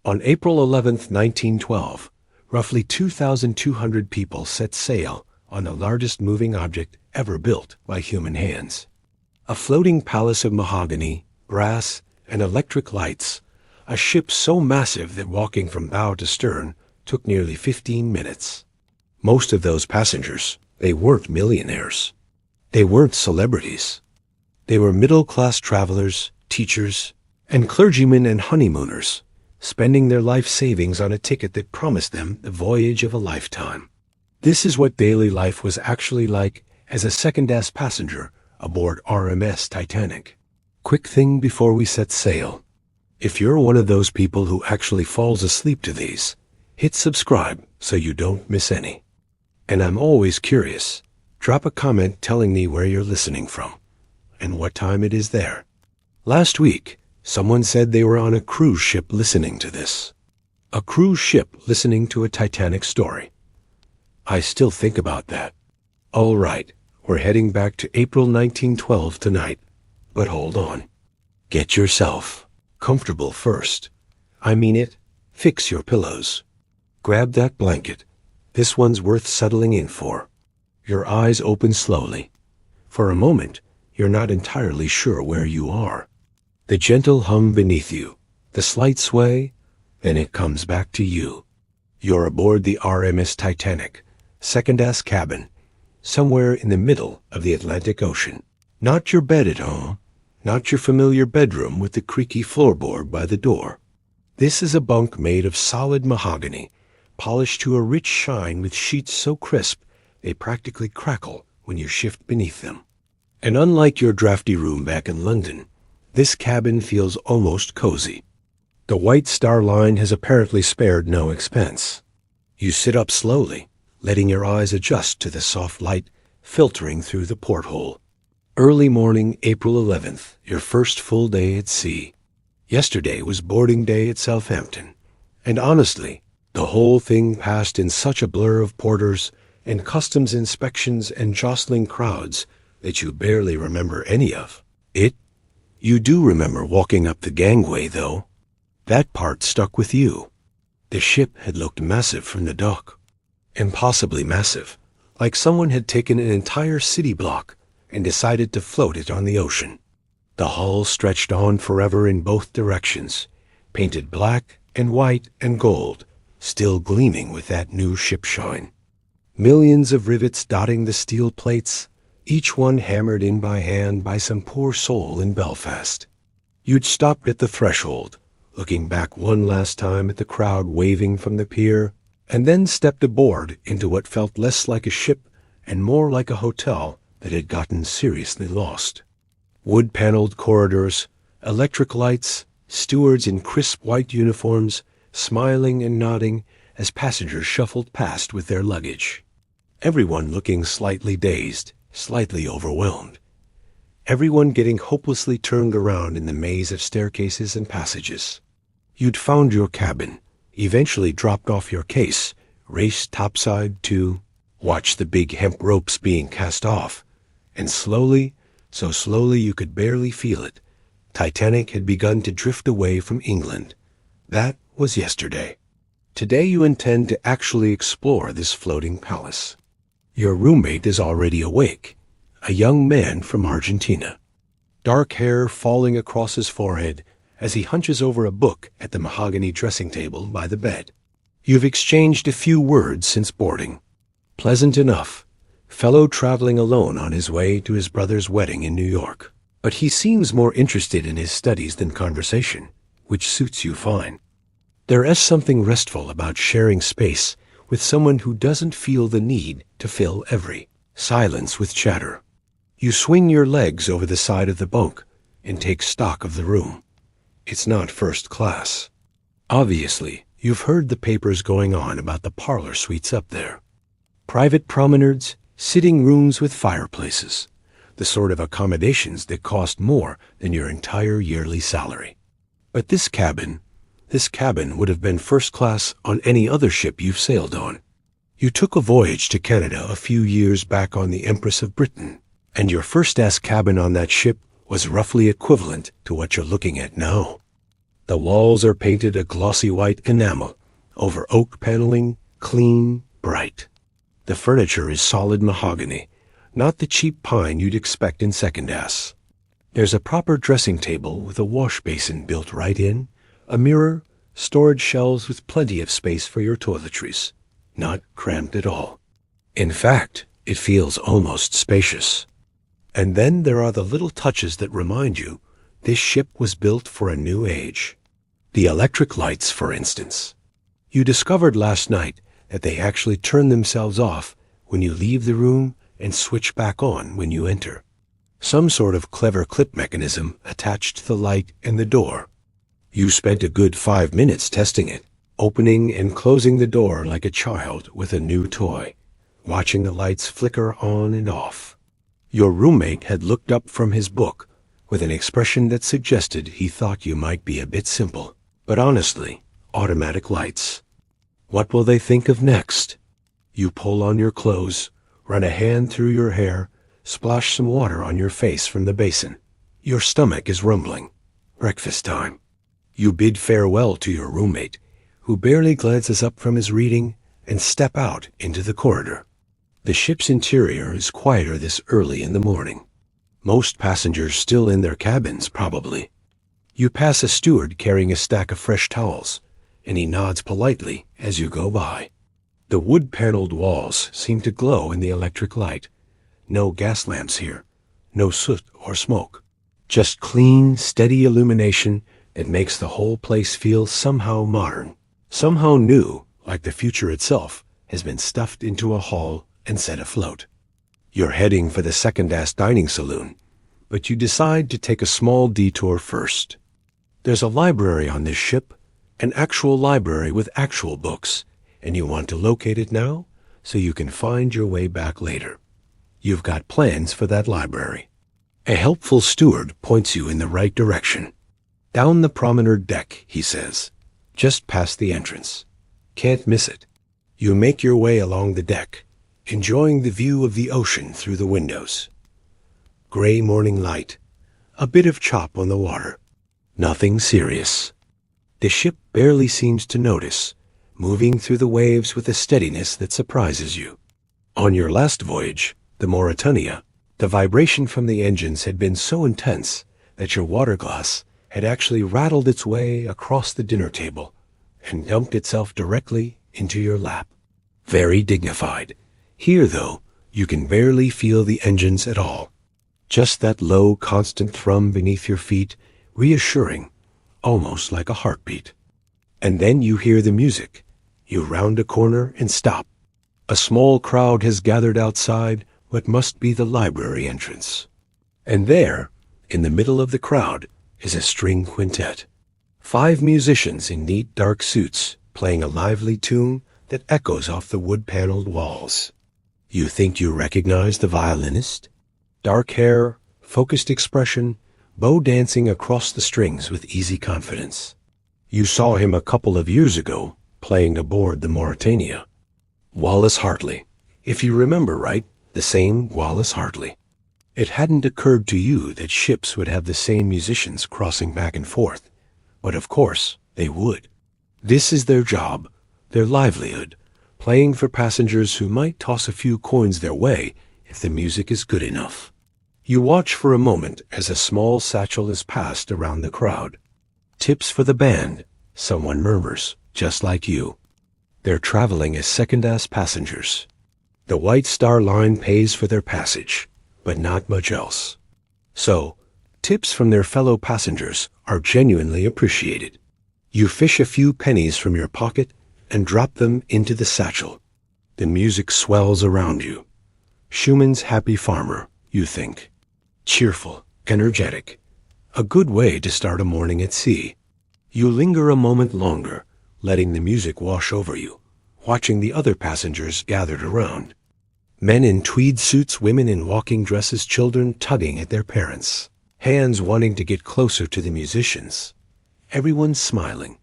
On April 11, 1912, roughly 2,200 people set sail on the largest moving object ever built by human hands. A floating palace of mahogany, brass, and electric lights, a ship so massive that walking from bow to stern took nearly 15 minutes. Most of those passengers, they weren't millionaires. They weren't celebrities. They were middle-class travelers, teachers, and clergymen and honeymooners, spending their life savings on a ticket that promised them the voyage of a lifetime. This is what daily life was actually like as a second-class passenger aboard RMS Titanic. Quick thing before we set sail. If you're one of those people who actually falls asleep to these, hit subscribe so you don't miss any. And I'm always curious. Drop a comment telling me where you're listening from and what time it is there. Last week, someone said they were on a cruise ship listening to this. A cruise ship listening to a Titanic story. I still think about that. All right, we're heading back to April 1912 tonight. But hold on. Get yourself comfortable first. I mean it. Fix your pillows. Grab that blanket. This one's worth settling in for. Your eyes open slowly. For a moment, you're not entirely sure where you are. The gentle hum beneath you, the slight sway, then it comes back to you. You're aboard the RMS Titanic, second-class cabin, somewhere in the middle of the Atlantic Ocean. Not your bed at home, not your familiar bedroom with the creaky floorboard by the door. This is a bunk made of solid mahogany, polished to a rich shine with sheets so crisp they practically crackle when you shift beneath them. And unlike your drafty room back in London, this cabin feels almost cozy. The White Star Line has apparently spared no expense. You sit up slowly, letting your eyes adjust to the soft light filtering through the porthole. Early morning, April 11th, your first full day at sea. Yesterday was boarding day at Southampton, and honestly, the whole thing passed in such a blur of porters and customs inspections and jostling crowds that you barely remember any of it. You do remember walking up the gangway, though. That part stuck with you. The ship had looked massive from the dock. Impossibly massive, like someone had taken an entire city block and decided to float it on the ocean. The hull stretched on forever in both directions, painted black and white and gold, still gleaming with that new ship shine. Millions of rivets dotting the steel plates, each one hammered in by hand by some poor soul in Belfast. You'd stopped at the threshold, looking back one last time at the crowd waving from the pier, and then stepped aboard into what felt less like a ship and more like a hotel that had gotten seriously lost. Wood-paneled corridors, electric lights, stewards in crisp white uniforms, smiling and nodding as passengers shuffled past with their luggage. Everyone looking slightly dazed, slightly overwhelmed. Everyone getting hopelessly turned around in the maze of staircases and passages. You'd found your cabin, eventually dropped off your case, raced topside to watch the big hemp ropes being cast off, and slowly, so slowly you could barely feel it, Titanic had begun to drift away from England. That was yesterday. Today you intend to actually explore this floating palace. Your roommate is already awake, a young man from Argentina. Dark hair falling across his forehead as he hunches over a book at the mahogany dressing table by the bed. You've exchanged a few words since boarding. Pleasant enough, fellow traveling alone on his way to his brother's wedding in New York. But he seems more interested in his studies than conversation, which suits you fine. There is something restful about sharing space with someone who doesn't feel the need to fill every silence with chatter. You swing your legs over the side of the bunk and take stock of the room. It's not first class. Obviously, you've heard the papers going on about the parlor suites up there. Private promenades, sitting rooms with fireplaces, the sort of accommodations that cost more than your entire yearly salary. But this cabin would have been first class on any other ship you've sailed on. You took a voyage to Canada a few years back on the Empress of Britain, and your first-class cabin on that ship was roughly equivalent to what you're looking at now. The walls are painted a glossy white enamel over oak paneling, clean, bright. The furniture is solid mahogany, not the cheap pine you'd expect in second-ass. There's a proper dressing table with a wash basin built right in, a mirror, storage shelves with plenty of space for your toiletries. Not cramped at all. In fact, it feels almost spacious. And then there are the little touches that remind you this ship was built for a new age. The electric lights, for instance. You discovered last night that they actually turn themselves off when you leave the room and switch back on when you enter. Some sort of clever clip mechanism attached to the light and the door. You spent a good 5 minutes testing it, opening and closing the door like a child with a new toy, watching the lights flicker on and off. Your roommate had looked up from his book with an expression that suggested he thought you might be a bit simple. But honestly, automatic lights. What will they think of next? You pull on your clothes, run a hand through your hair, splash some water on your face from the basin. Your stomach is rumbling. Breakfast time. You bid farewell to your roommate, who barely glances up from his reading, and step out into the corridor. The ship's interior is quieter this early in the morning. Most passengers still in their cabins, probably. You pass a steward carrying a stack of fresh towels, and he nods politely as you go by. The wood-paneled walls seem to glow in the electric light. No gas lamps here, no soot or smoke. Just clean, steady illumination that makes the whole place feel somehow modern, somehow new, like the future itself has been stuffed into a hall and set afloat. You're heading for the second-ass dining saloon, but you decide to take a small detour first. There's a library on this ship, an actual library with actual books, and you want to locate it now so you can find your way back later. You've got plans for that library. A helpful steward points you in the right direction. Down the promenade deck, he says, just past the entrance. Can't miss it. You make your way along the deck, enjoying the view of the ocean through the windows. Gray morning light, a bit of chop on the water. Nothing serious. The ship barely seems to notice, moving through the waves with a steadiness that surprises you. On your last voyage, the Mauretania, the vibration from the engines had been so intense that your water glass had actually rattled its way across the dinner table and dumped itself directly into your lap. Very dignified. Here, though, you can barely feel the engines at all. Just that low, constant thrum beneath your feet, reassuring, almost like a heartbeat. And then you hear the music. You round a corner and stop. A small crowd has gathered outside what must be the library entrance. And there, in the middle of the crowd, is a string quintet. 5 musicians in neat dark suits playing a lively tune that echoes off the wood-paneled walls. You think you recognize the violinist? Dark hair, focused expression, bow dancing across the strings with easy confidence. You saw him a couple of years ago playing aboard the Mauretania. Wallace Hartley. If you remember right, the same Wallace Hartley. It hadn't occurred to you that ships would have the same musicians crossing back and forth, but of course they would. This is their job, their livelihood, playing for passengers who might toss a few coins their way if the music is good enough. You watch for a moment as a small satchel is passed around the crowd. Tips for the band, someone murmurs, just like you. They're traveling as second-class passengers. The White Star Line pays for their passage, but not much else. So, tips from their fellow passengers are genuinely appreciated. You fish a few pennies from your pocket and drop them into the satchel. The music swells around you. Schumann's Happy Farmer, you think. Cheerful, energetic. A good way to start a morning at sea. You linger a moment longer, letting the music wash over you, watching the other passengers gathered around. Men in tweed suits, women in walking dresses, children tugging at their parents, hands wanting to get closer to the musicians. Everyone smiling,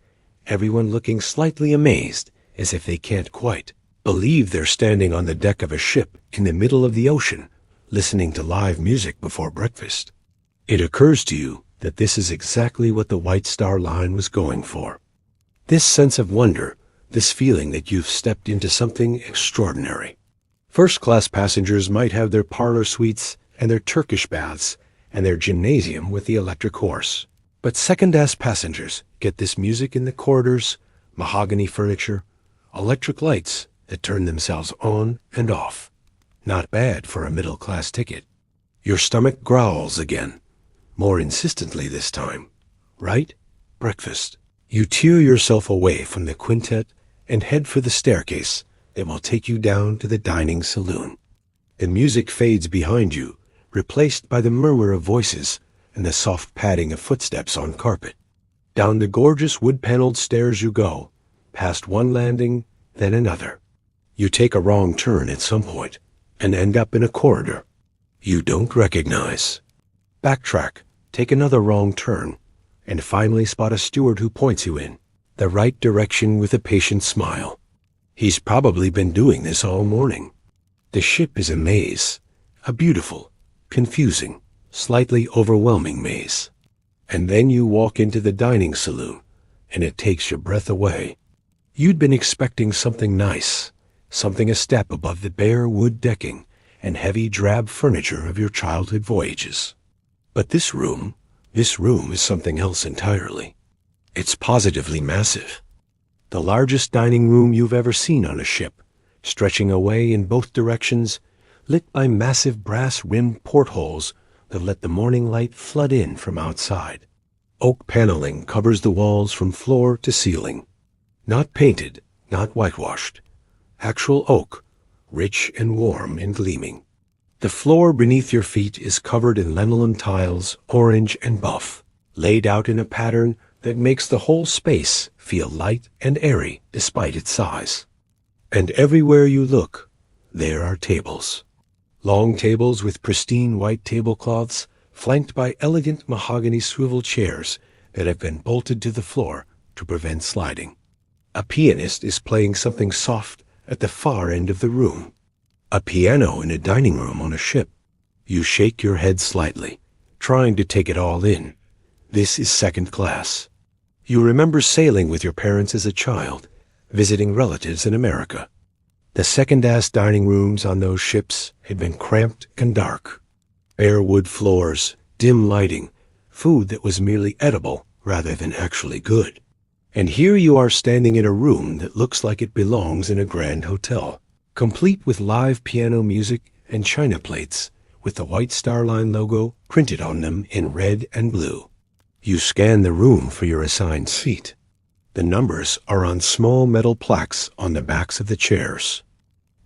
everyone looking slightly amazed, as if they can't quite believe they're standing on the deck of a ship in the middle of the ocean, listening to live music before breakfast. It occurs to you that this is exactly what the White Star Line was going for. This sense of wonder, this feeling that you've stepped into something extraordinary. First-class passengers might have their parlor suites and their Turkish baths and their gymnasium with the electric horse. But second-class passengers get this music in the corridors, mahogany furniture, electric lights that turn themselves on and off. Not bad for a middle-class ticket. Your stomach growls again, more insistently this time. Right? Breakfast. You tear yourself away from the quintet and head for the staircase that will take you down to the dining saloon. The music fades behind you, replaced by the murmur of voices and the soft padding of footsteps on carpet. Down the gorgeous wood-paneled stairs you go, past one landing, then another. You take a wrong turn at some point and end up in a corridor you don't recognize. Backtrack, take another wrong turn, and finally spot a steward who points you in the right direction with a patient smile. He's probably been doing this all morning. The ship is a maze, a beautiful, confusing, slightly overwhelming maze. And then you walk into the dining saloon, and it takes your breath away. You'd been expecting something nice, something a step above the bare wood decking and heavy drab furniture of your childhood voyages. But this room is something else entirely. It's positively massive. The largest dining room you've ever seen on a ship, stretching away in both directions, lit by massive brass-rimmed portholes that let the morning light flood in from outside. Oak paneling covers the walls from floor to ceiling. Not painted, not whitewashed. Actual oak, rich and warm and gleaming. The floor beneath your feet is covered in linoleum tiles, orange and buff, laid out in a pattern that makes the whole space feel light and airy despite its size. And everywhere you look, there are tables. Long tables with pristine white tablecloths, flanked by elegant mahogany swivel chairs that have been bolted to the floor to prevent sliding. A pianist is playing something soft at the far end of the room. A piano in a dining room on a ship. You shake your head slightly, trying to take it all in. This is second class. You remember sailing with your parents as a child, visiting relatives in America. The second-class dining rooms on those ships had been cramped and dark. Bare wood floors, dim lighting, food that was merely edible rather than actually good. And here you are standing in a room that looks like it belongs in a grand hotel, complete with live piano music and china plates, with the White Star Line logo printed on them in red and blue. You scan the room for your assigned seat. The numbers are on small metal plaques on the backs of the chairs.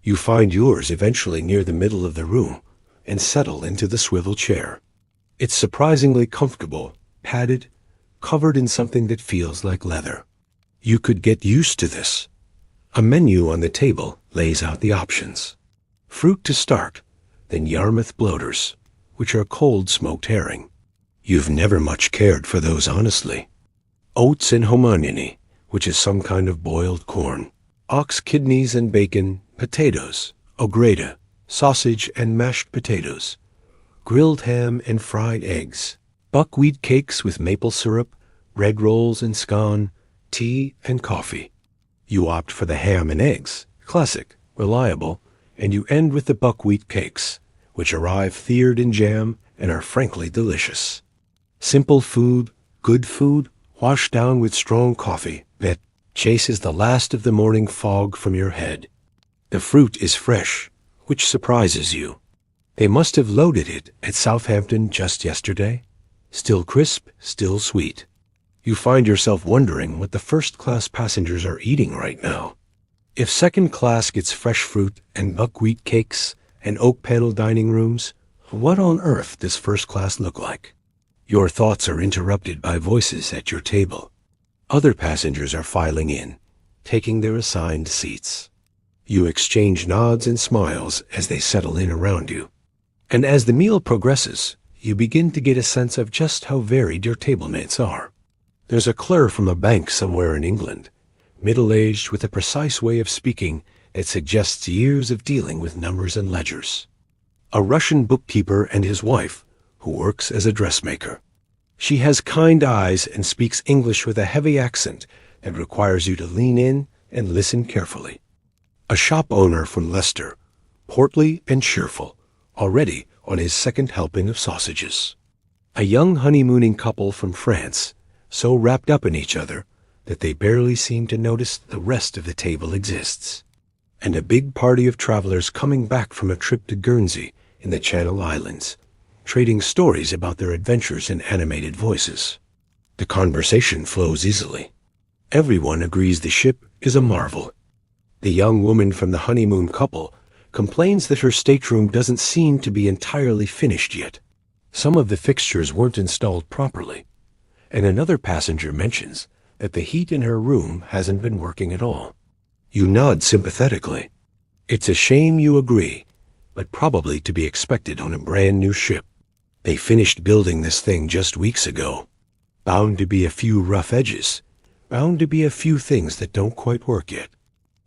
You find yours eventually near the middle of the room and settle into the swivel chair. It's surprisingly comfortable, padded, covered in something that feels like leather. You could get used to this. A menu on the table lays out the options. Fruit to start, then Yarmouth bloaters, which are cold smoked herring. You've never much cared for those, honestly. Oats and hominy, which is some kind of boiled corn. Ox kidneys and bacon, potatoes, ogreda, sausage and mashed potatoes. Grilled ham and fried eggs. Buckwheat cakes with maple syrup, bread rolls and scone, tea and coffee. You opt for the ham and eggs, classic, reliable, and you end with the buckwheat cakes, which arrive thiered in jam and are frankly delicious. Simple food, good food, washed down with strong coffee that chases the last of the morning fog from your head. The fruit is fresh, which surprises you. They must have loaded it at Southampton just yesterday. Still crisp, still sweet. You find yourself wondering what the first-class passengers are eating right now. If second class gets fresh fruit and buckwheat cakes and oak-panel dining rooms, what on earth does first class look like? Your thoughts are interrupted by voices at your table. Other passengers are filing in, taking their assigned seats. You exchange nods and smiles as they settle in around you. And as the meal progresses, you begin to get a sense of just how varied your tablemates are. There's a clerk from a bank somewhere in England, middle-aged with a precise way of speaking that suggests years of dealing with numbers and ledgers. A Russian bookkeeper and his wife, who works as a dressmaker. She has kind eyes and speaks English with a heavy accent that requires you to lean in and listen carefully. A shop owner from Leicester, portly and cheerful, already on his second helping of sausages. A young honeymooning couple from France, so wrapped up in each other that they barely seem to notice the rest of the table exists. And a big party of travelers coming back from a trip to Guernsey in the Channel Islands, trading stories about their adventures in animated voices. The conversation flows easily. Everyone agrees the ship is a marvel. The young woman from the honeymoon couple complains that her stateroom doesn't seem to be entirely finished yet. Some of the fixtures weren't installed properly, and another passenger mentions that the heat in her room hasn't been working at all. You nod sympathetically. It's a shame you agree, but probably to be expected on a brand new ship. They finished building this thing just weeks ago. Bound to be a few rough edges, bound to be a few things that don't quite work yet.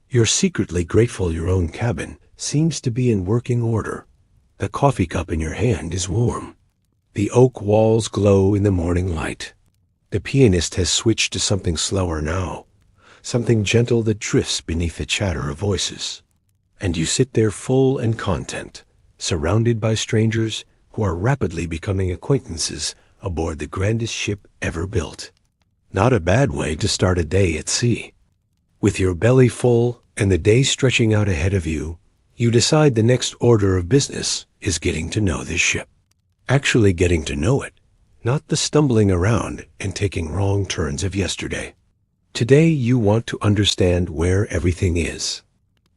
You're secretly grateful your own cabin seems to be in working order. The coffee cup in your hand is warm. The oak walls glow in the morning light. The pianist has switched to something slower now, something gentle that drifts beneath the chatter of voices. And you sit there full and content, surrounded by strangers who are rapidly becoming acquaintances aboard the grandest ship ever built. Not a bad way to start a day at sea. With your belly full and the day stretching out ahead of you, you decide the next order of business is getting to know this ship. Actually getting to know it, not the stumbling around and taking wrong turns of yesterday. Today you want to understand where everything is.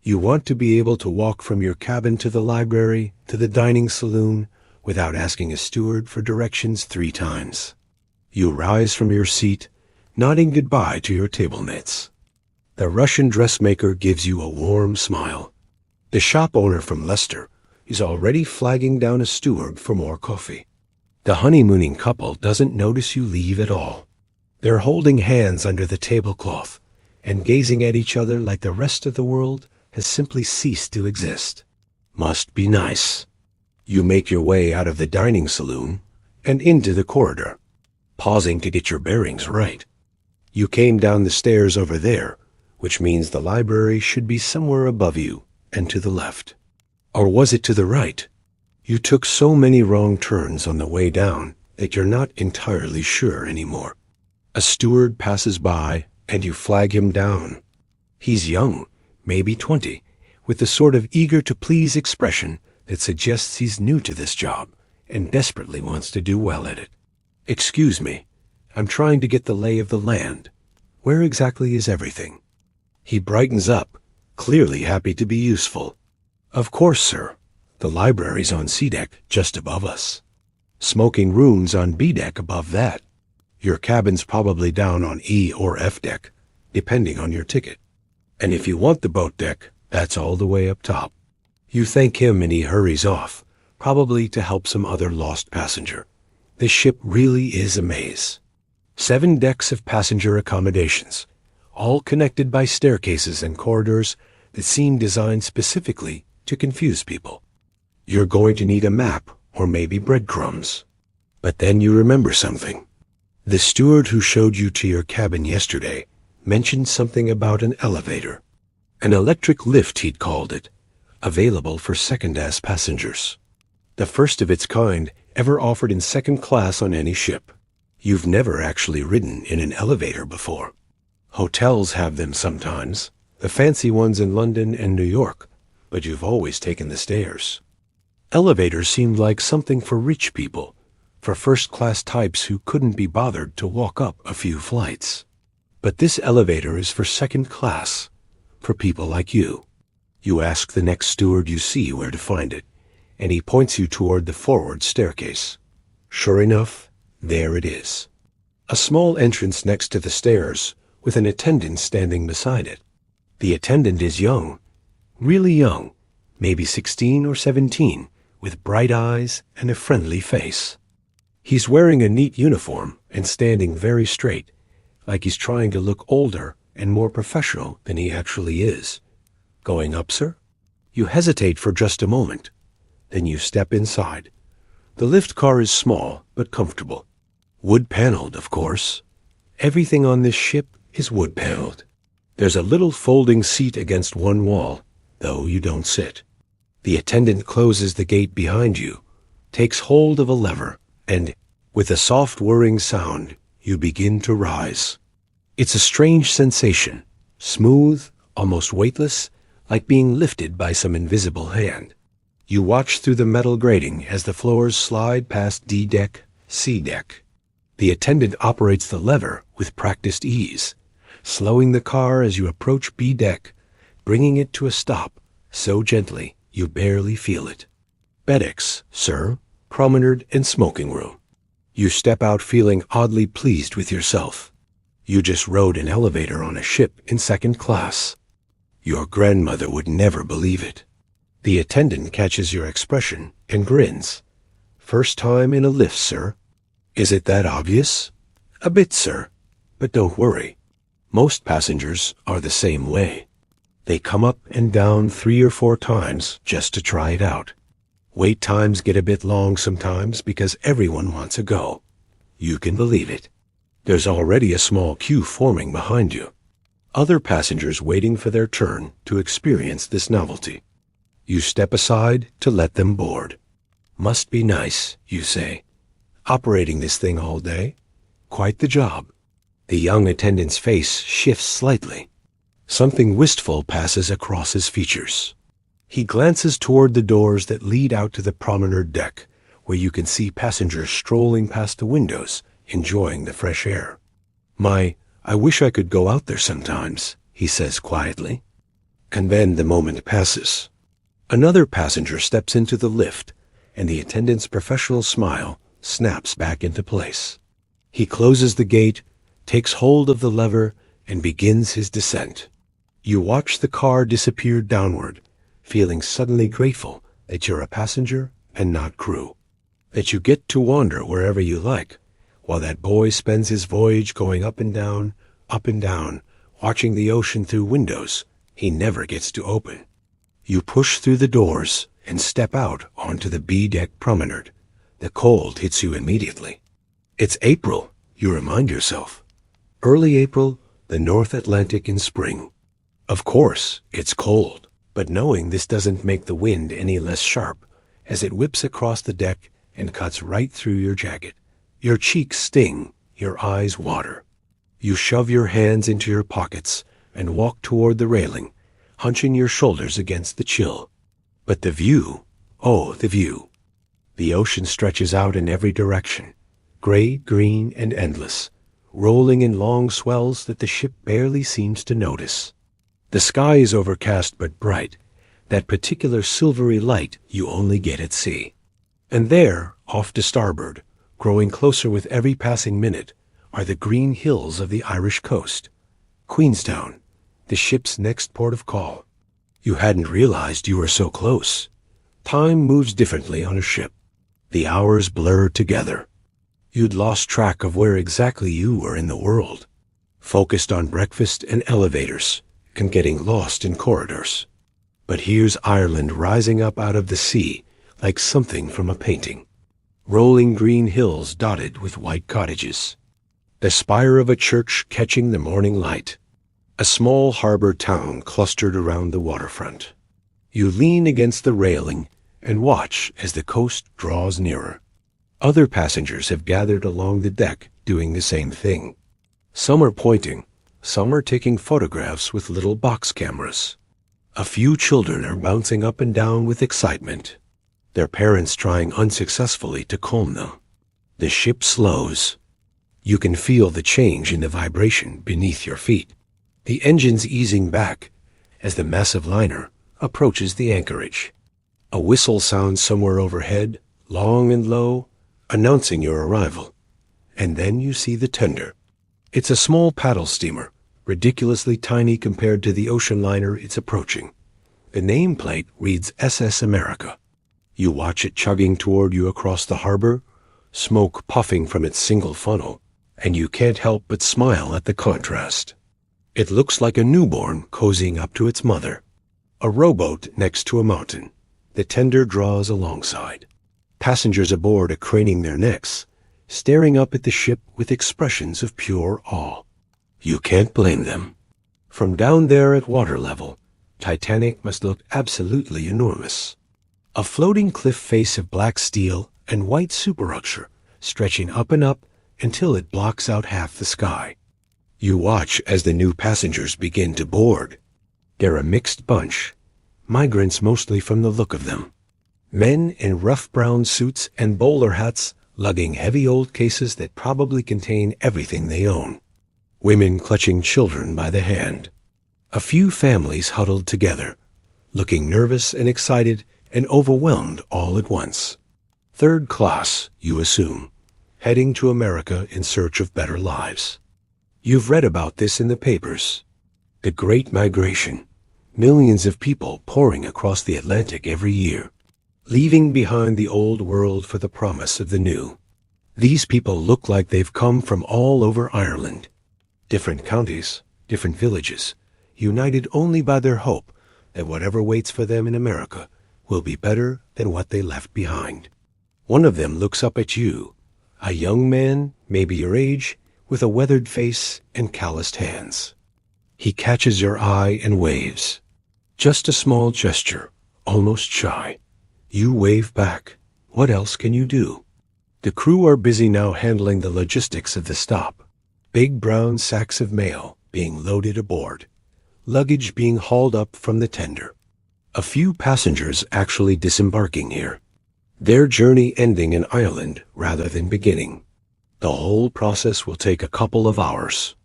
You want to be able to walk from your cabin to the library, to the dining saloon, without asking a steward for directions 3 times. You rise from your seat, nodding goodbye to your table mates. The Russian dressmaker gives you a warm smile. The shop owner from Leicester is already flagging down a steward for more coffee. The honeymooning couple doesn't notice you leave at all. They're holding hands under the tablecloth and gazing at each other like the rest of the world has simply ceased to exist. Must be nice. You make your way out of the dining saloon and into the corridor, pausing to get your bearings right. You came down the stairs over there, which means the library should be somewhere above you and to the left. Or was it to the right? You took so many wrong turns on the way down that you're not entirely sure anymore. A steward passes by and you flag him down. He's young, maybe 20, with the sort of eager-to-please expression that suggests he's new to this job and desperately wants to do well at it. "Excuse me, I'm trying to get the lay of the land. Where exactly is everything?" He brightens up, clearly happy to be useful. "Of course, sir. The library's on C deck, just above us. Smoking room's on B deck above that. Your cabin's probably down on E or F deck, depending on your ticket. And if you want the boat deck, that's all the way up top." You thank him and he hurries off, probably to help some other lost passenger. This ship really is a maze. 7 decks of passenger accommodations, all connected by staircases and corridors that seem designed specifically to confuse people. You're going to need a map or maybe breadcrumbs. But then you remember something. The steward who showed you to your cabin yesterday mentioned something about an elevator. An electric lift, he'd called it, available for second-class passengers. The first of its kind ever offered in second class on any ship. You've never actually ridden in an elevator before. Hotels have them sometimes, the fancy ones in London and New York, but you've always taken the stairs. Elevators seemed like something for rich people, for first-class types who couldn't be bothered to walk up a few flights. But this elevator is for second class, for people like you. You ask the next steward you see where to find it, and he points you toward the forward staircase. Sure enough, there it is. A small entrance next to the stairs, with an attendant standing beside it. The attendant is young, really young, maybe 16 or 17, with bright eyes and a friendly face. He's wearing a neat uniform and standing very straight, like he's trying to look older and more professional than he actually is. "Going up, sir?" You hesitate for just a moment. Then you step inside. The lift car is small but comfortable. Wood-paneled, of course. Everything on this ship is wood-paneled. There's a little folding seat against one wall, though you don't sit. The attendant closes the gate behind you, takes hold of a lever, and, with a soft whirring sound, you begin to rise. It's a strange sensation, smooth, almost weightless, like being lifted by some invisible hand. You watch through the metal grating as the floors slide past D-deck, C-deck. The attendant operates the lever with practiced ease, slowing the car as you approach B-deck, bringing it to a stop so gently you barely feel it. Beddecks, sir, promenade and smoking room. You step out feeling oddly pleased with yourself. You just rode an elevator on a ship in second class. Your grandmother would never believe it. The attendant catches your expression and grins. First time in a lift, sir. Is it that obvious? A bit, sir. But don't worry. Most passengers are the same way. They come up and down 3 or 4 times just to try it out. Wait times get a bit long sometimes because everyone wants a go. You can believe it. There's already a small queue forming behind you. Other passengers waiting for their turn to experience this novelty. You step aside to let them board. Must be nice, you say. Operating this thing all day? Quite the job. The young attendant's face shifts slightly. Something wistful passes across his features. He glances toward the doors that lead out to the promenade deck, where you can see passengers strolling past the windows, enjoying the fresh air. I wish I could go out there sometimes, he says quietly. And then the moment passes. Another passenger steps into the lift, and the attendant's professional smile snaps back into place. He closes the gate, takes hold of the lever, and begins his descent. You watch the car disappear downward, feeling suddenly grateful that you're a passenger and not crew, that you get to wander wherever you like, while that boy spends his voyage going up and down, watching the ocean through windows he never gets to open. You push through the doors and step out onto the B-deck promenade. The cold hits you immediately. It's April, you remind yourself. Early April, the North Atlantic in spring. Of course, it's cold, but knowing this doesn't make the wind any less sharp as it whips across the deck and cuts right through your jacket. Your cheeks sting, your eyes water. You shove your hands into your pockets and walk toward the railing, hunching your shoulders against the chill. But the view, oh, the view. The ocean stretches out in every direction, gray, green, and endless, rolling in long swells that the ship barely seems to notice. The sky is overcast but bright, that particular silvery light you only get at sea. And there, off to starboard, growing closer with every passing minute, are the green hills of the Irish coast. Queenstown, the ship's next port of call. You hadn't realized you were so close. Time moves differently on a ship. The hours blur together. You'd lost track of where exactly you were in the world, focused on breakfast and elevators, and getting lost in corridors. But here's Ireland rising up out of the sea like something from a painting. Rolling green hills dotted with white cottages. The spire of a church catching the morning light. A small harbor town clustered around the waterfront. You lean against the railing and watch as the coast draws nearer. Other passengers have gathered along the deck doing the same thing. Some are pointing, some are taking photographs with little box cameras. A few children are bouncing up and down with excitement, their parents trying unsuccessfully to calm them. The ship slows. You can feel the change in the vibration beneath your feet. The engine's easing back as the massive liner approaches the anchorage. A whistle sounds somewhere overhead, long and low, announcing your arrival. And then you see the tender. It's a small paddle steamer, ridiculously tiny compared to the ocean liner it's approaching. The nameplate reads SS America. You watch it chugging toward you across the harbor, smoke puffing from its single funnel, and you can't help but smile at the contrast. It looks like a newborn cozying up to its mother. A rowboat next to a mountain. The tender draws alongside. Passengers aboard are craning their necks, staring up at the ship with expressions of pure awe. You can't blame them. From down there at water level, Titanic must look absolutely enormous. A floating cliff face of black steel and white superstructure stretching up and up until it blocks out half the sky. You watch as the new passengers begin to board. They're a mixed bunch, migrants mostly from the look of them. Men in rough brown suits and bowler hats lugging heavy old cases that probably contain everything they own. Women clutching children by the hand. A few families huddled together, looking nervous and excited and overwhelmed all at once. Third class, you assume, heading to America in search of better lives. You've read about this in the papers. The Great Migration. Millions of people pouring across the Atlantic every year, leaving behind the old world for the promise of the new. These people look like they've come from all over Ireland. Different counties, different villages, united only by their hope that whatever waits for them in America will be better than what they left behind. One of them looks up at you, a young man, maybe your age, with a weathered face and calloused hands. He catches your eye and waves. Just a small gesture, almost shy. You wave back. What else can you do? The crew are busy now handling the logistics of the stop. Big brown sacks of mail being loaded aboard. Luggage being hauled up from the tender. A few passengers actually disembarking here. Their journey ending in Ireland rather than beginning. The whole process will take a couple of hours.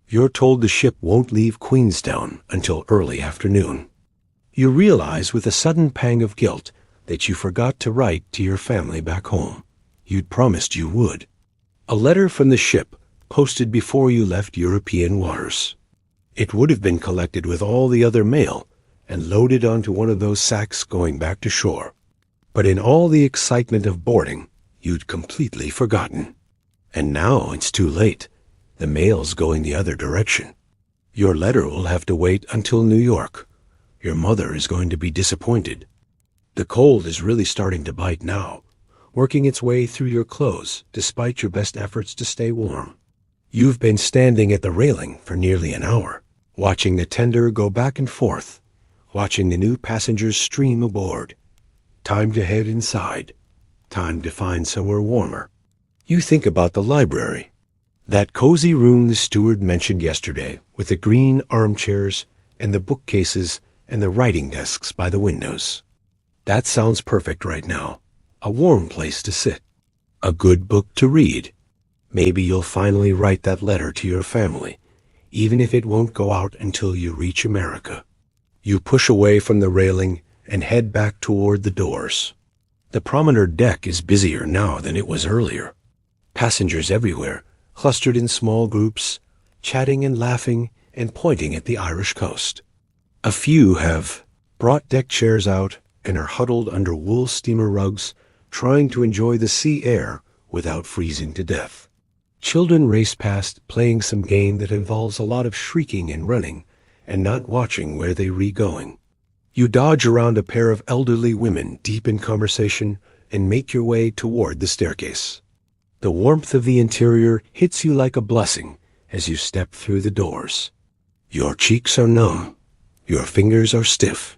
You're told the ship won't leave Queenstown until early afternoon. You realize with a sudden pang of guilt that you forgot to write to your family back home. You'd promised you would. A letter from the ship posted before you left European waters. It would have been collected with all the other mail and loaded onto one of those sacks going back to shore. But in all the excitement of boarding, you'd completely forgotten. And now it's too late. The mail's going the other direction. Your letter will have to wait until New York. Your mother is going to be disappointed. The cold is really starting to bite now, working its way through your clothes despite your best efforts to stay warm. You've been standing at the railing for nearly an hour, watching the tender go back and forth, watching the new passengers stream aboard. Time to head inside. Time to find somewhere warmer. You think about the library. That cozy room the steward mentioned yesterday, with the green armchairs and the bookcases and the writing desks by the windows. That sounds perfect right now. A warm place to sit. A good book to read. Maybe you'll finally write that letter to your family, even if it won't go out until you reach America. You push away from the railing and head back toward the doors. The promenade deck is busier now than it was earlier. Passengers everywhere, clustered in small groups, chatting and laughing and pointing at the Irish coast. A few have brought deck chairs out and are huddled under wool steamer rugs, trying to enjoy the sea air without freezing to death. Children race past playing some game that involves a lot of shrieking and running, and not watching where they re-going. You dodge around a pair of elderly women deep in conversation and make your way toward the staircase. The warmth of the interior hits you like a blessing as you step through the doors. Your cheeks are numb. Your fingers are stiff.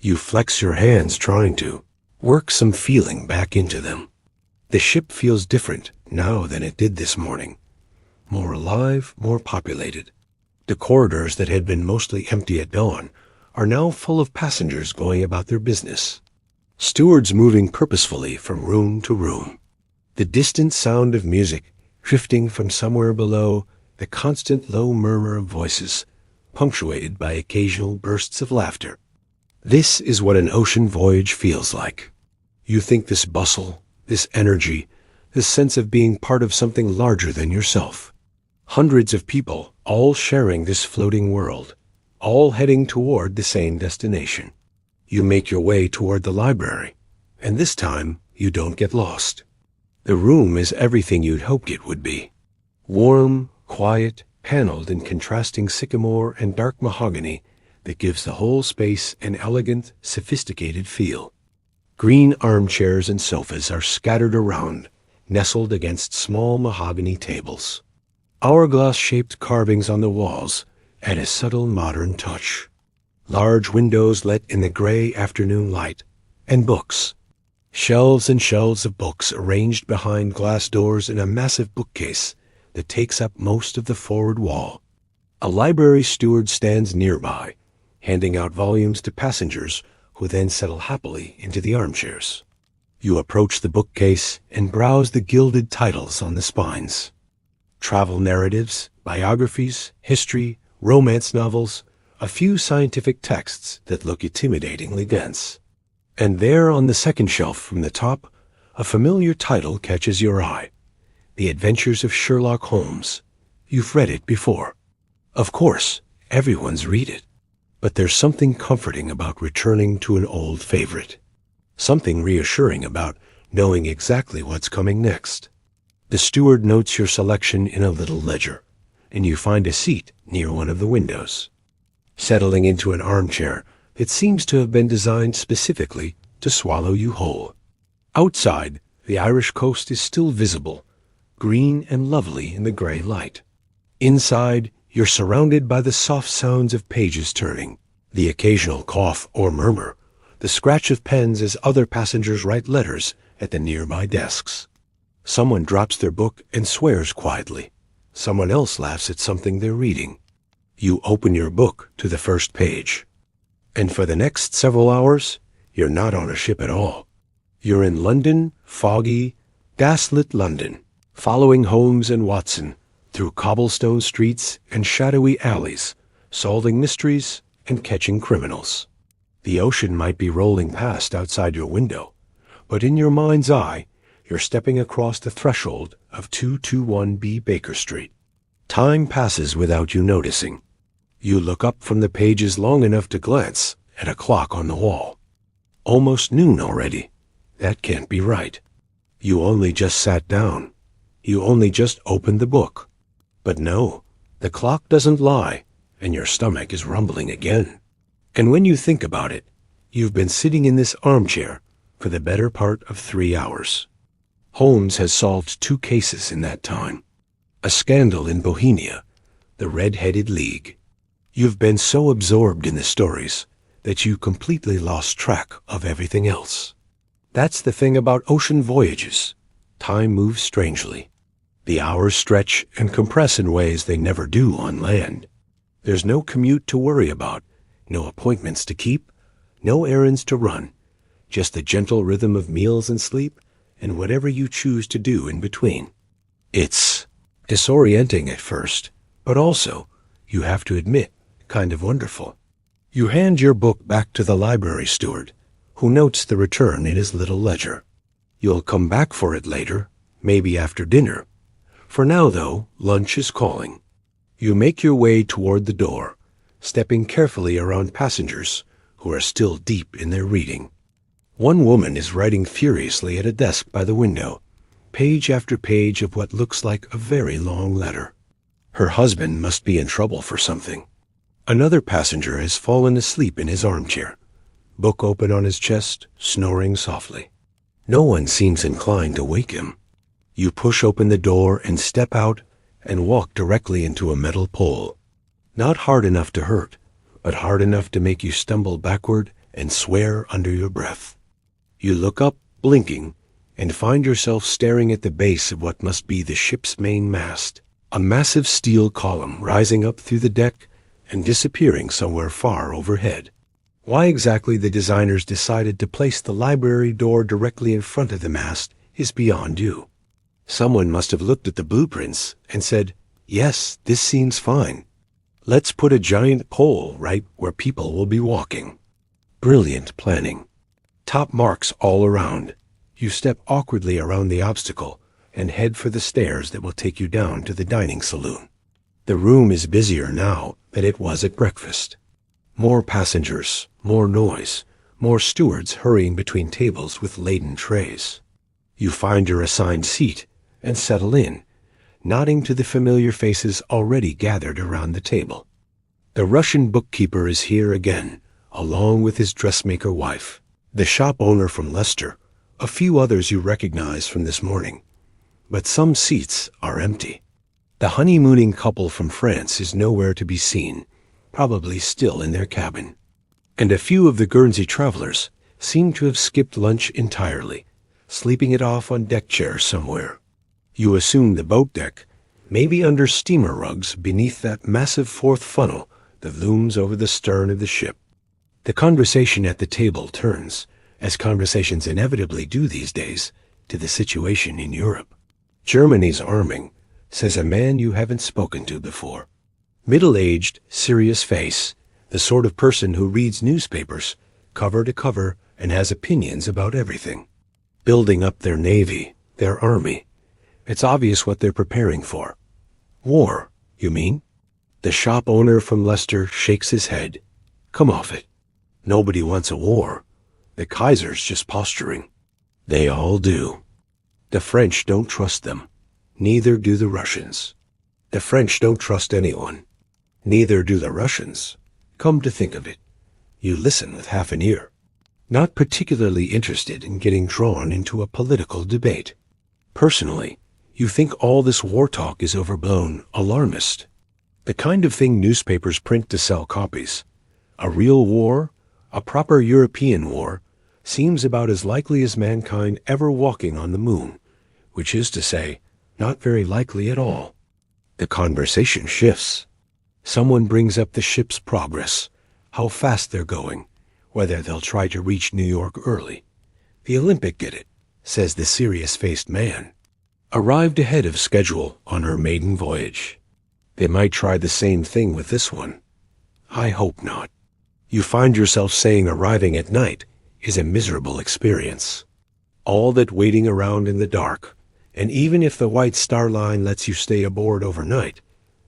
You flex your hands trying to work some feeling back into them. The ship feels different now than it did this morning. More alive, more populated. The corridors that had been mostly empty at dawn are now full of passengers going about their business. Stewards moving purposefully from room to room. The distant sound of music drifting from somewhere below, the constant low murmur of voices, punctuated by occasional bursts of laughter. This is what an ocean voyage feels like. You think this bustle, this energy, this sense of being part of something larger than yourself. Hundreds of people, all sharing this floating world, all heading toward the same destination. You make your way toward the library, and this time you don't get lost. The room is everything you'd hoped it would be. Warm, quiet, paneled in contrasting sycamore and dark mahogany that gives the whole space an elegant, sophisticated feel. Green armchairs and sofas are scattered around, nestled against small mahogany tables. Hourglass-shaped carvings on the walls add a subtle modern touch. Large windows let in the gray afternoon light, and books. Shelves and shelves of books arranged behind glass doors in a massive bookcase that takes up most of the forward wall. A library steward stands nearby, handing out volumes to passengers who then settle happily into the armchairs. You approach the bookcase and browse the gilded titles on the spines. Travel narratives, biographies, history, romance novels, a few scientific texts that look intimidatingly dense. And there on the second shelf from the top, a familiar title catches your eye. The Adventures of Sherlock Holmes. You've read it before. Of course, everyone's read it. But there's something comforting about returning to an old favorite. Something reassuring about knowing exactly what's coming next. The steward notes your selection in a little ledger, and you find a seat near one of the windows. Settling into an armchair, it seems to have been designed specifically to swallow you whole. Outside, the Irish coast is still visible, green and lovely in the gray light. Inside, you're surrounded by the soft sounds of pages turning, the occasional cough or murmur, the scratch of pens as other passengers write letters at the nearby desks. Someone drops their book and swears quietly. Someone else laughs at something they're reading. You open your book to the first page. And for the next several hours, you're not on a ship at all. You're in London, foggy, gaslit London, following Holmes and Watson through cobblestone streets and shadowy alleys, solving mysteries and catching criminals. The ocean might be rolling past outside your window, but in your mind's eye, you're stepping across the threshold of 221B Baker Street. Time passes without you noticing. You look up from the pages long enough to glance at a clock on the wall. Almost noon already. That can't be right. You only just sat down. You only just opened the book. But no, the clock doesn't lie, and your stomach is rumbling again. And when you think about it, you've been sitting in this armchair for the better part of 3 hours. Holmes has solved 2 cases in that time. A scandal in Bohemia, the Red-Headed League. You've been so absorbed in the stories that you completely lost track of everything else. That's the thing about ocean voyages. Time moves strangely. The hours stretch and compress in ways they never do on land. There's no commute to worry about, no appointments to keep, no errands to run, just the gentle rhythm of meals and sleep and whatever you choose to do in between. It's disorienting at first, but also, you have to admit, kind of wonderful. You hand your book back to the library steward, who notes the return in his little ledger. You'll come back for it later, maybe after dinner. For now, though, lunch is calling. You make your way toward the door, stepping carefully around passengers who are still deep in their reading. One woman is writing furiously at a desk by the window, page after page of what looks like a very long letter. Her husband must be in trouble for something. Another passenger has fallen asleep in his armchair, book open on his chest, snoring softly. No one seems inclined to wake him. You push open the door and step out and walk directly into a metal pole. Not hard enough to hurt, but hard enough to make you stumble backward and swear under your breath. You look up, blinking, and find yourself staring at the base of what must be the ship's main mast, a massive steel column rising up through the deck and disappearing somewhere far overhead. Why exactly the designers decided to place the library door directly in front of the mast is beyond you. Someone must have looked at the blueprints and said, yes, this seems fine. Let's put a giant pole right where people will be walking. Brilliant planning. Top marks all around. You step awkwardly around the obstacle and head for the stairs that will take you down to the dining saloon. The room is busier now than it was at breakfast. More passengers, more noise, more stewards hurrying between tables with laden trays. You find your assigned seat and settle in, nodding to the familiar faces already gathered around the table. The Russian bookkeeper is here again, along with his dressmaker wife, the shop owner from Leicester, a few others you recognize from this morning, but some seats are empty. The honeymooning couple from France is nowhere to be seen, probably still in their cabin. And a few of the Guernsey travelers seem to have skipped lunch entirely, sleeping it off on deck chairs somewhere. You assume the boat deck may be under steamer rugs beneath that massive fourth funnel that looms over the stern of the ship. The conversation at the table turns, as conversations inevitably do these days, to the situation in Europe. Germany's arming, says a man you haven't spoken to before. Middle-aged, serious face, the sort of person who reads newspapers cover to cover and has opinions about everything. Building up their navy, their army. It's obvious what they're preparing for. War, you mean? The shop owner from Leicester shakes his head. Come off it. Nobody wants a war. The Kaiser's just posturing. They all do. The French don't trust them. Neither do the Russians. The French don't trust anyone. Neither do the Russians. Come to think of it, you listen with half an ear. Not particularly interested in getting drawn into a political debate. Personally, you think all this war talk is overblown, alarmist. The kind of thing newspapers print to sell copies. A real war, a proper European war, seems about as likely as mankind ever walking on the moon, which is to say, not very likely at all. The conversation shifts. Someone brings up the ship's progress, how fast they're going, whether they'll try to reach New York early. The Olympic get it, says the serious-faced man. Arrived ahead of schedule on her maiden voyage. They might try the same thing with this one. I hope not. You find yourself saying arriving at night is a miserable experience. All that waiting around in the dark, and even if the White Star Line lets you stay aboard overnight,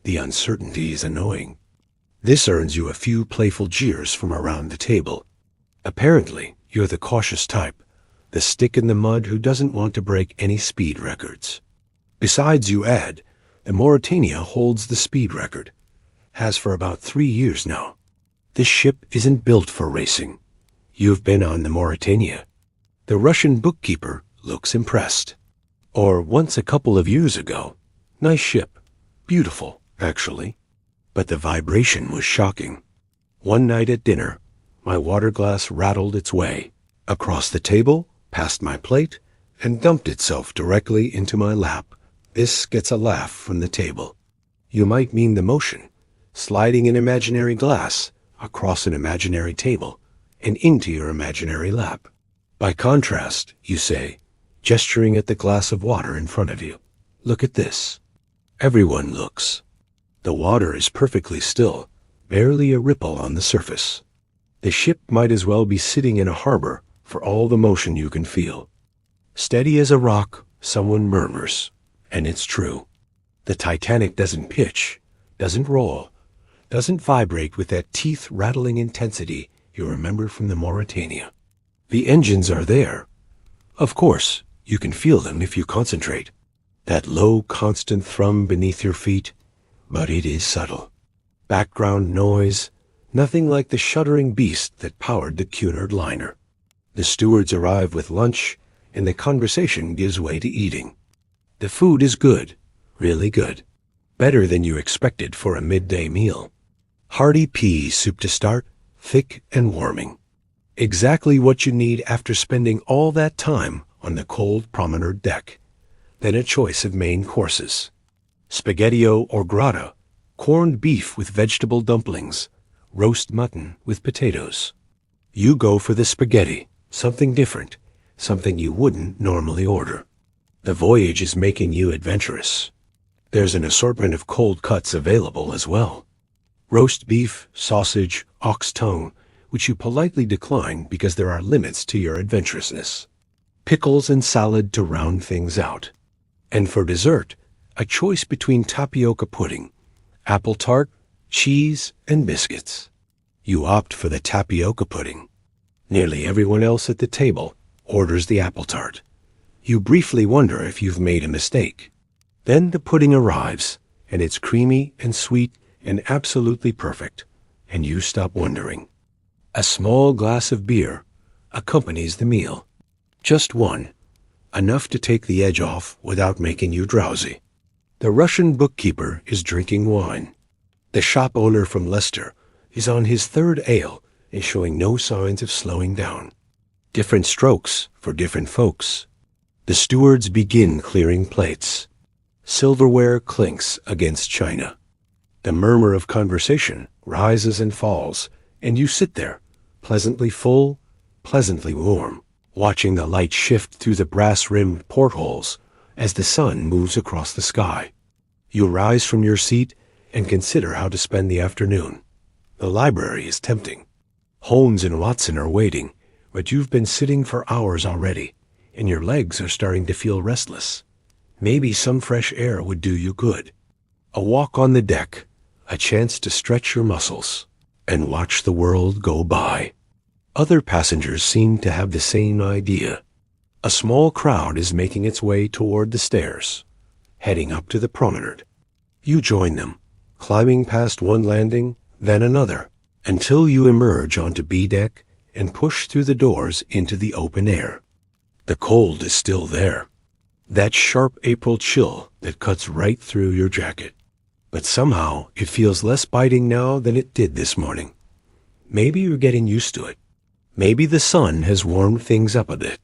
the uncertainty is annoying. This earns you a few playful jeers from around the table. Apparently, you're the cautious type, the stick in the mud who doesn't want to break any speed records. Besides, you add, the Mauretania holds the speed record. Has for about 3 years now. This ship isn't built for racing. You've been on the Mauretania. The Russian bookkeeper looks impressed. Or once a couple of years ago. Nice ship. Beautiful, actually. But the vibration was shocking. One night at dinner, my water glass rattled its way across the table, past my plate, and dumped itself directly into my lap. This gets a laugh from the table. You might mean the motion, sliding an imaginary glass across an imaginary table and into your imaginary lap. By contrast, you say, gesturing at the glass of water in front of you. Look at this. Everyone looks. The water is perfectly still, barely a ripple on the surface. The ship might as well be sitting in a harbor for all the motion you can feel. Steady as a rock, someone murmurs, and it's true. The Titanic doesn't pitch, doesn't roll, doesn't vibrate with that teeth-rattling intensity you remember from the Mauretania. The engines are there. Of course, you can feel them if you concentrate. That low, constant thrum beneath your feet, but it is subtle. Background noise, nothing like the shuddering beast that powered the Cunard liner. The stewards arrive with lunch, and the conversation gives way to eating. The food is good, really good. Better than you expected for a midday meal. Hearty pea soup to start, thick and warming. Exactly what you need after spending all that time on the cold promenade deck. Then a choice of main courses. Spaghetti-o or gratin, corned beef with vegetable dumplings, roast mutton with potatoes. You go for the spaghetti, something different, something you wouldn't normally order. The voyage is making you adventurous. There's an assortment of cold cuts available as well. Roast beef, sausage, ox tongue, which you politely decline because there are limits to your adventurousness. Pickles and salad to round things out. And for dessert, a choice between tapioca pudding, apple tart, cheese, and biscuits. You opt for the tapioca pudding. Nearly everyone else at the table orders the apple tart. You briefly wonder if you've made a mistake. Then the pudding arrives, and it's creamy and sweet and absolutely perfect, and you stop wondering. A small glass of beer accompanies the meal. Just one. enough to take the edge off without making you drowsy. The Russian bookkeeper is drinking wine. The shop owner from Leicester is on his third ale and showing no signs of slowing down. Different strokes for different folks. The stewards begin clearing plates. Silverware clinks against china. The murmur of conversation rises and falls, and you sit there, pleasantly full, pleasantly warm, watching the light shift through the brass-rimmed portholes as the sun moves across the sky. You rise from your seat and consider how to spend the afternoon. The library is tempting. Holmes and Watson are waiting, but you've been sitting for hours already, and your legs are starting to feel restless. Maybe some fresh air would do you good. A walk on the deck, a chance to stretch your muscles, and watch the world go by. Other passengers seem to have the same idea. A small crowd is making its way toward the stairs, heading up to the promenade. You join them, climbing past one landing, then another, until you emerge onto B deck and push through the doors into the open air. The cold is still there, that sharp April chill that cuts right through your jacket. But somehow it feels less biting now than it did this morning. Maybe you're getting used to it. Maybe the sun has warmed things up a bit.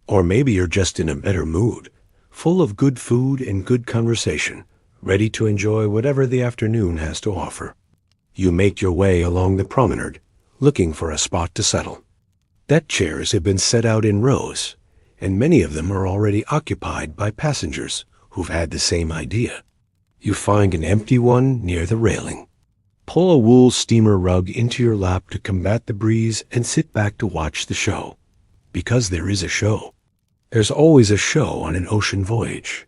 Or maybe you're just in a better mood, full of good food and good conversation, ready to enjoy whatever the afternoon has to offer. You make your way along the promenade, looking for a spot to settle. Deck chairs have been set out in rows, and many of them are already occupied by passengers who've had the same idea. You find an empty one near the railing. Pull a wool steamer rug into your lap to combat the breeze and sit back to watch the show. Because there is a show. There's always a show on an ocean voyage.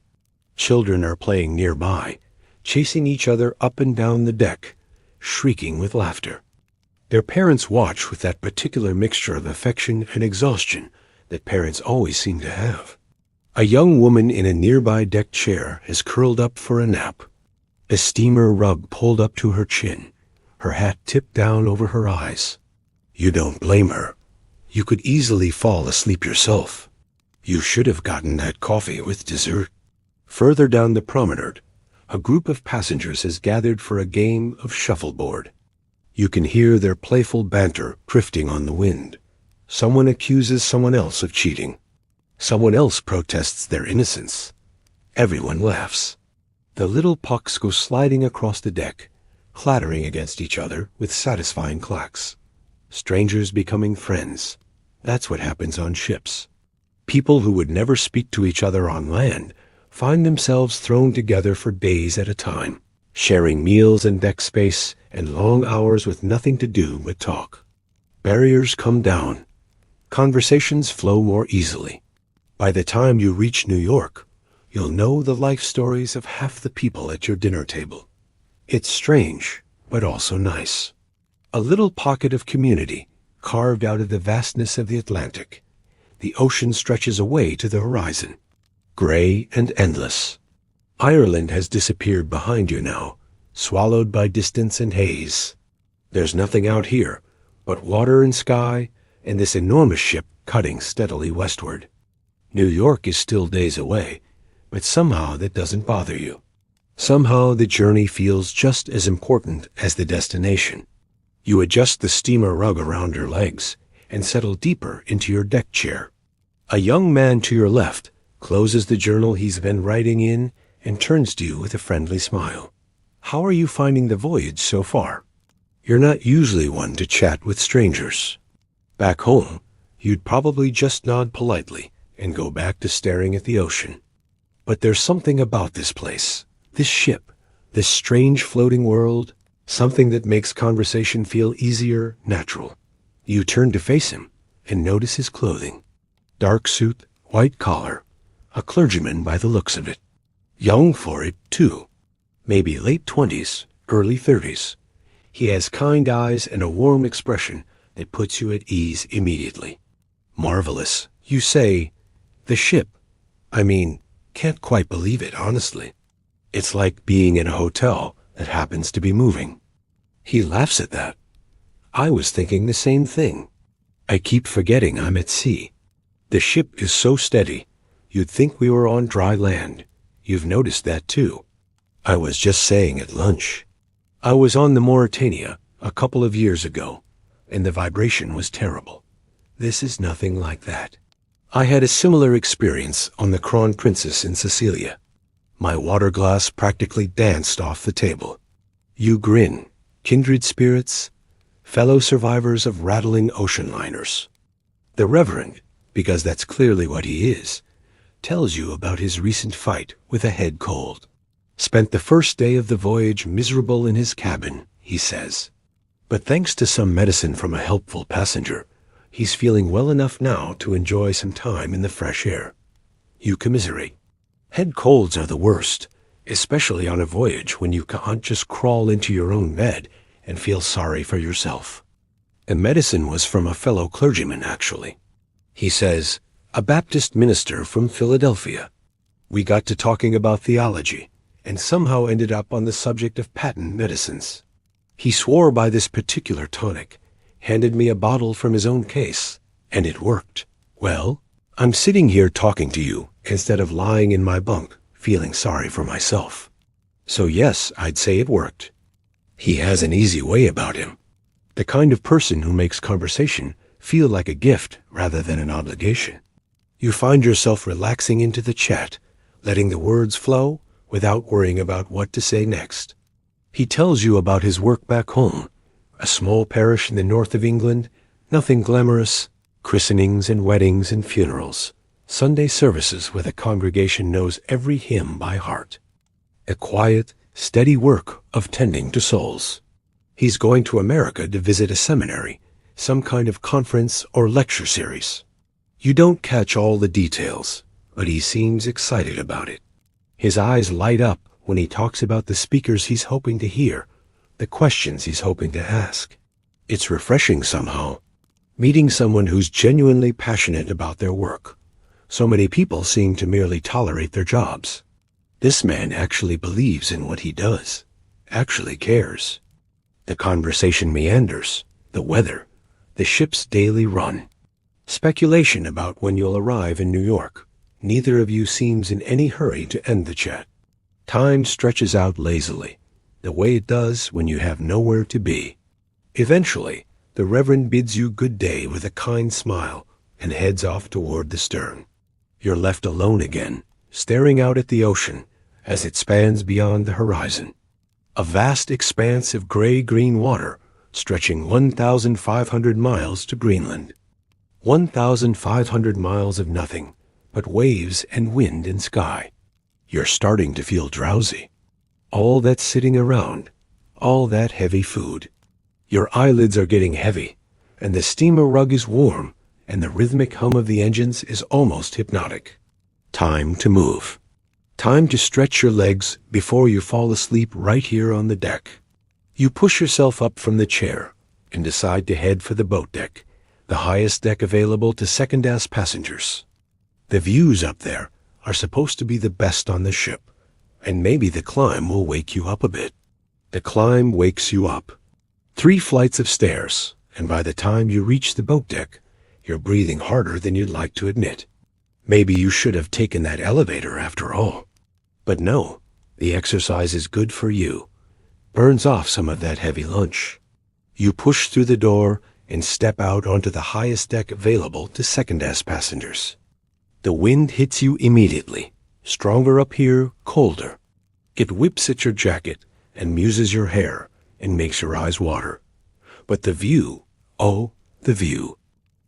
Children are playing nearby, chasing each other up and down the deck, shrieking with laughter. Their parents watch with that particular mixture of affection and exhaustion that parents always seem to have. A young woman in a nearby deck chair is curled up for a nap. A steamer rug pulled up to her chin, her hat tipped down over her eyes. You don't blame her. You could easily fall asleep yourself. You should have gotten that coffee with dessert. Further down the promenade, a group of passengers has gathered for a game of shuffleboard. You can hear their playful banter drifting on the wind. Someone accuses someone else of cheating. Someone else protests their innocence. Everyone laughs. The little pucks go sliding across the deck, clattering against each other with satisfying clacks. Strangers becoming friends. That's what happens on ships. People who would never speak to each other on land find themselves thrown together for days at a time, sharing meals and deck space and long hours with nothing to do but talk. Barriers come down. Conversations flow more easily. By the time you reach New York, you'll know the life stories of half the people at your dinner table. It's strange, but also nice. A little pocket of community carved out of the vastness of the Atlantic. The ocean stretches away to the horizon, gray and endless. Ireland has disappeared behind you now, swallowed by distance and haze. There's nothing out here but water and sky and this enormous ship cutting steadily westward. New York is still days away, but somehow that doesn't bother you. Somehow the journey feels just as important as the destination. You adjust the steamer rug around your legs and settle deeper into your deck chair. A young man to your left closes the journal he's been writing in and turns to you with a friendly smile. How are you finding the voyage so far? You're not usually one to chat with strangers. Back home, you'd probably just nod politely and go back to staring at the ocean. But there's something about this place, this ship, this strange floating world, something that makes conversation feel easier, natural. You turn to face him and notice his clothing. Dark suit, white collar, a clergyman by the looks of it. Young for it, too. Maybe late 20s, early 30s. He has kind eyes and a warm expression that puts you at ease immediately. Marvelous. You say, the ship. Can't quite believe it, honestly. It's like being in a hotel that happens to be moving. He laughs at that. I was thinking the same thing. I keep forgetting I'm at sea. The ship is so steady, You'd think we were on dry land. You've noticed that too. I was just saying at lunch. I was on the Mauritania a couple of years ago, and the vibration was terrible. This is nothing like that. I had a similar experience on the Crown Princess in Sicilia. My water glass practically danced off the table. You grin, kindred spirits, fellow survivors of rattling ocean liners. The Reverend, because that's clearly what he is, tells you about his recent fight with a head cold. Spent the first day of the voyage miserable in his cabin, he says. But thanks to some medicine from a helpful passenger, he's feeling well enough now to enjoy some time in the fresh air. You commiserate. Head colds are the worst, especially on a voyage when you can't just crawl into your own bed and feel sorry for yourself. The medicine was from a fellow clergyman, actually. He says, a Baptist minister from Philadelphia. We got to talking about theology and somehow ended up on the subject of patent medicines. He swore by this particular tonic, handed me a bottle from his own case, and it worked. Well, I'm sitting here talking to you instead of lying in my bunk feeling sorry for myself. So yes, I'd say it worked. He has an easy way about him. The kind of person who makes conversation feel like a gift rather than an obligation. You find yourself relaxing into the chat, letting the words flow without worrying about what to say next. He tells you about his work back home, a small parish in the north of England, nothing glamorous, christenings and weddings and funerals, Sunday services where the congregation knows every hymn by heart. A quiet, steady work of tending to souls. He's going to America to visit a seminary, some kind of conference or lecture series. You don't catch all the details, but he seems excited about it. His eyes light up when he talks about the speakers he's hoping to hear, the questions he's hoping to ask. It's refreshing somehow, meeting someone who's genuinely passionate about their work. So many people seem to merely tolerate their jobs. This man actually believes in what he does, actually cares. The conversation meanders, the weather, the ship's daily run. Speculation about when you'll arrive in New York. Neither of you seems in any hurry to end the chat. Time stretches out lazily, the way it does when you have nowhere to be. Eventually, the Reverend bids you good day with a kind smile and heads off toward the stern. You're left alone again, staring out at the ocean as it spans beyond the horizon. A vast expanse of gray-green water stretching 1,500 miles to Greenland. 1,500 miles of nothing but waves and wind and sky. You're starting to feel drowsy. All that sitting around, all that heavy food. Your eyelids are getting heavy, and the steamer rug is warm, and the rhythmic hum of the engines is almost hypnotic. Time to move. Time to stretch your legs before you fall asleep right here on the deck. You push yourself up from the chair and decide to head for the boat deck, the highest deck available to second-class passengers. The views up there are supposed to be the best on the ship, and maybe the climb will wake you up a bit. The climb wakes you up. 3 flights of stairs, and by the time you reach the boat deck, you're breathing harder than you'd like to admit. Maybe you should have taken that elevator after all. But no, the exercise is good for you. Burns off some of that heavy lunch. You push through the door and step out onto the highest deck available to second-class passengers. The wind hits you immediately, stronger up here, colder. It whips at your jacket and muses your hair and makes your eyes water. But the view, oh, the view.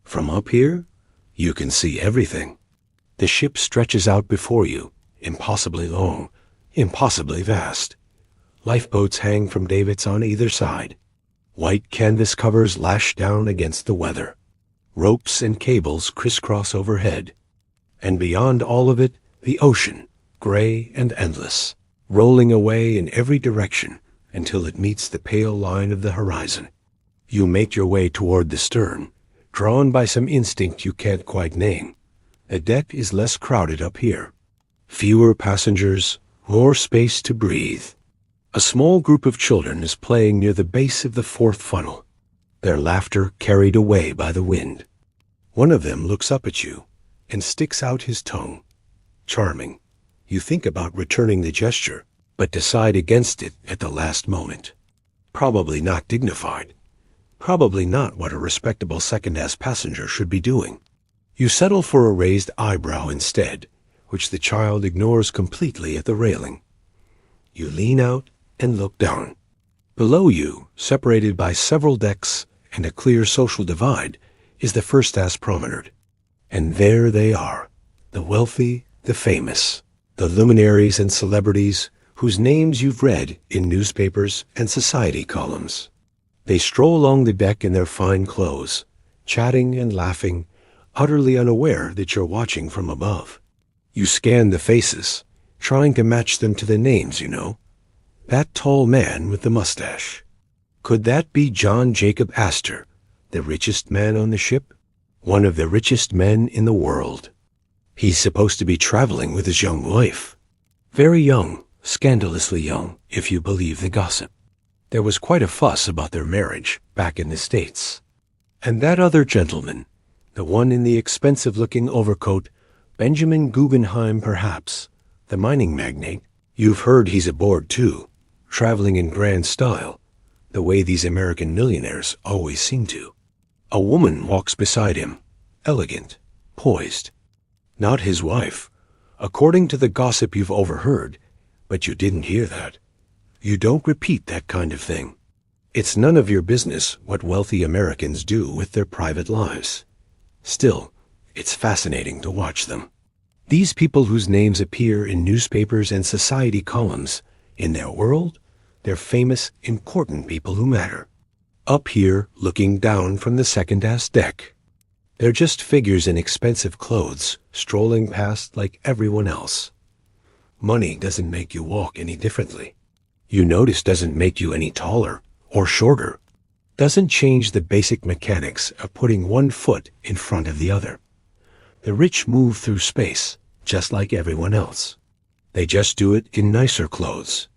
From up here, you can see everything. The ship stretches out before you, impossibly long, impossibly vast. Lifeboats hang from davits on either side. White canvas covers lash down against the weather. Ropes and cables crisscross overhead. And beyond all of it, the ocean, gray and endless, rolling away in every direction until it meets the pale line of the horizon. You make your way toward the stern, drawn by some instinct you can't quite name. The deck is less crowded up here. Fewer passengers, more space to breathe. A small group of children is playing near the base of the 4th funnel, their laughter carried away by the wind. One of them looks up at you and sticks out his tongue, charming. You think about returning the gesture, but decide against it at the last moment. Probably not dignified. Probably not what a respectable second-class passenger should be doing. You settle for a raised eyebrow instead, which the child ignores completely at the railing. You lean out and look down. Below you, separated by several decks and a clear social divide, is the first-class promenade. And there they are, the wealthy, the famous, the luminaries and celebrities whose names you've read in newspapers and society columns. They stroll along the deck in their fine clothes, chatting and laughing, utterly unaware that you're watching from above. You scan the faces, trying to match them to the names, you know. That tall man with the mustache. Could that be John Jacob Astor, the richest man on the ship? One of the richest men in the world. He's supposed to be traveling with his young wife. Very young, scandalously young, if you believe the gossip. There was quite a fuss about their marriage back in the States. And that other gentleman, the one in the expensive-looking overcoat, Benjamin Guggenheim perhaps, the mining magnate, you've heard he's aboard too, traveling in grand style, the way these American millionaires always seem to. A woman walks beside him, elegant, poised. Not his wife, according to the gossip you've overheard, but you didn't hear that. You don't repeat that kind of thing. It's none of your business what wealthy Americans do with their private lives. Still, it's fascinating to watch them. These people whose names appear in newspapers and society columns, in their world, they're famous, important people who matter. Up here, looking down from the second-class deck. They're just figures in expensive clothes, strolling past like everyone else. Money doesn't make you walk any differently. You notice doesn't make you any taller or shorter. Doesn't change the basic mechanics of putting one foot in front of the other. The rich move through space, just like everyone else. They just do it in nicer clothes.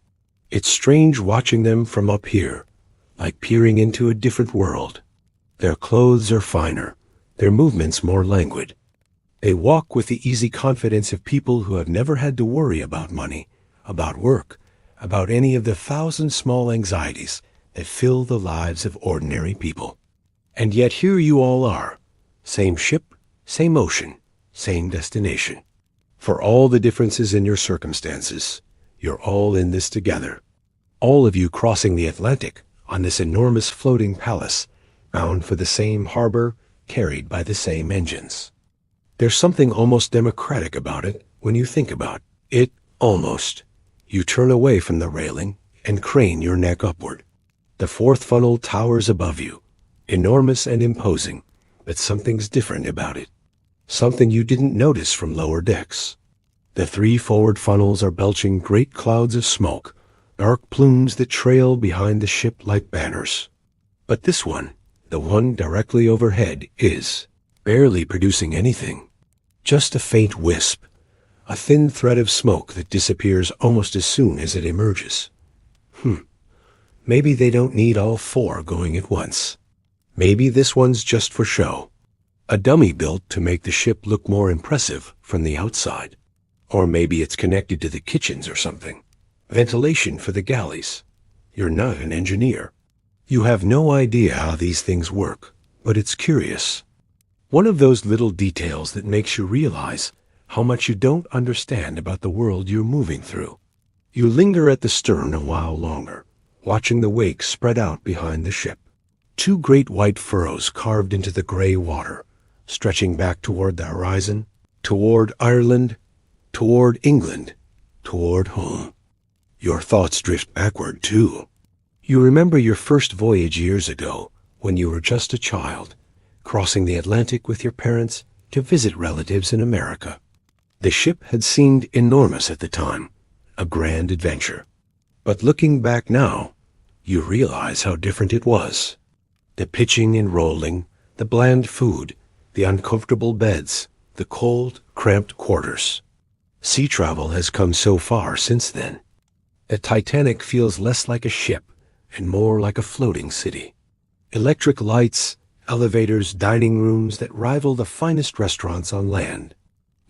It's strange watching them from up here, like peering into a different world. Their clothes are finer, their movements more languid. They walk with the easy confidence of people who have never had to worry about money, about work, about any of the thousand small anxieties that fill the lives of ordinary people. And yet here you all are, same ship, same ocean, same destination. For all the differences in your circumstances, you're all in this together. All of you crossing the Atlantic on this enormous floating palace, bound for the same harbor, carried by the same engines. There's something almost democratic about it when you think about it, almost. You turn away from the railing and crane your neck upward. The fourth funnel towers above you, enormous and imposing, but something's different about it. Something you didn't notice from lower decks. The three forward funnels are belching great clouds of smoke, dark plumes that trail behind the ship like banners. But this one, the one directly overhead, is barely producing anything. Just a faint wisp, a thin thread of smoke that disappears almost as soon as it emerges. Maybe they don't need all four going at once. Maybe this one's just for show. A dummy built to make the ship look more impressive from the outside. Or maybe it's connected to the kitchens or something. Ventilation for the galleys. You're not an engineer. You have no idea how these things work, but it's curious. One of those little details that makes you realize how much you don't understand about the world you're moving through. You linger at the stern a while longer, watching the wake spread out behind the ship. Two great white furrows carved into the gray water, stretching back toward the horizon, toward Ireland, toward England, toward home. Your thoughts drift backward, too. You remember your first voyage years ago, when you were just a child, crossing the Atlantic with your parents to visit relatives in America. The ship had seemed enormous at the time, a grand adventure. But looking back now, you realize how different it was. The pitching and rolling, the bland food, the uncomfortable beds, the cold, cramped quarters. Sea travel has come so far since then. The Titanic feels less like a ship and more like a floating city. Electric lights, elevators, dining rooms that rival the finest restaurants on land.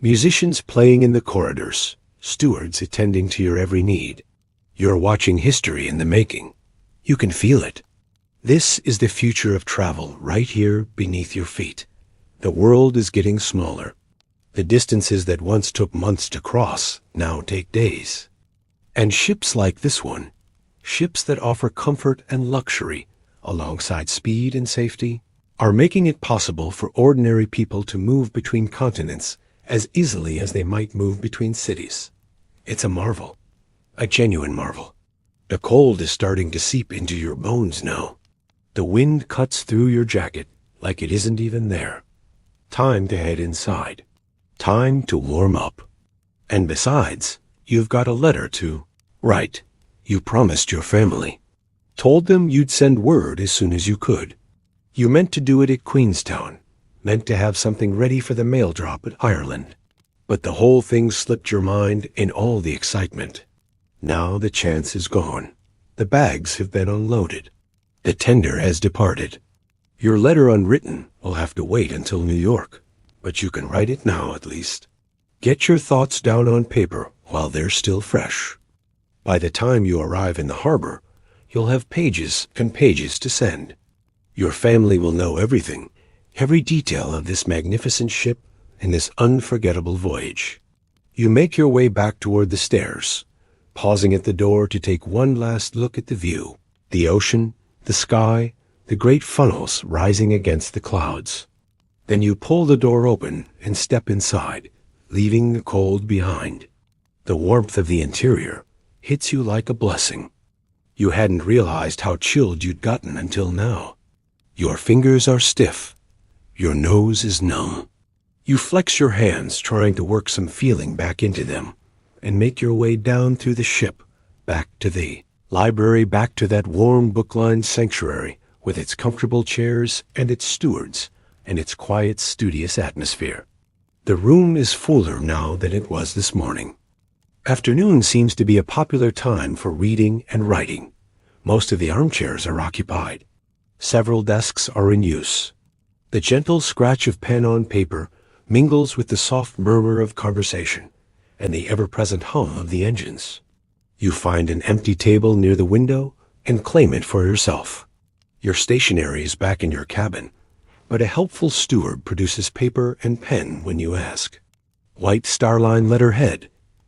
Musicians playing in the corridors, stewards attending to your every need. You're watching history in the making. You can feel it. This is the future of travel right here beneath your feet. The world is getting smaller. The distances that once took months to cross now take days. And ships like this one, ships that offer comfort and luxury alongside speed and safety, are making it possible for ordinary people to move between continents as easily as they might move between cities. It's a marvel, a genuine marvel. The cold is starting to seep into your bones now. The wind cuts through your jacket like it isn't even there. Time to head inside. Time to warm up. And besides, you've got a letter to write. You promised your family. Told them you'd send word as soon as you could. You meant to do it at Queenstown. Meant to have something ready for the mail drop at Ireland. But the whole thing slipped your mind in all the excitement. Now the chance is gone. The bags have been unloaded. The tender has departed. Your letter unwritten will have to wait until New York, but you can write it now at least. Get your thoughts down on paper while they're still fresh. By the time you arrive in the harbor, you'll have pages and pages to send. Your family will know everything, every detail of this magnificent ship and this unforgettable voyage. You make your way back toward the stairs, pausing at the door to take one last look at the view, the ocean, the sky, the great funnels rising against the clouds. Then you pull the door open and step inside, leaving the cold behind. The warmth of the interior hits you like a blessing. You hadn't realized how chilled you'd gotten until now. Your fingers are stiff. Your nose is numb. You flex your hands, trying to work some feeling back into them, and make your way down through the ship, back to the library, back to that warm book-lined sanctuary with its comfortable chairs and its stewards and its quiet, studious atmosphere. The room is fuller now than it was this morning. Afternoon seems to be a popular time for reading and writing. Most of the armchairs are occupied. Several desks are in use. The gentle scratch of pen on paper mingles with the soft murmur of conversation and the ever-present hum of the engines. You find an empty table near the window and claim it for yourself. Your stationery is back in your cabin, but a helpful steward produces paper and pen when you ask. White starline letterhead,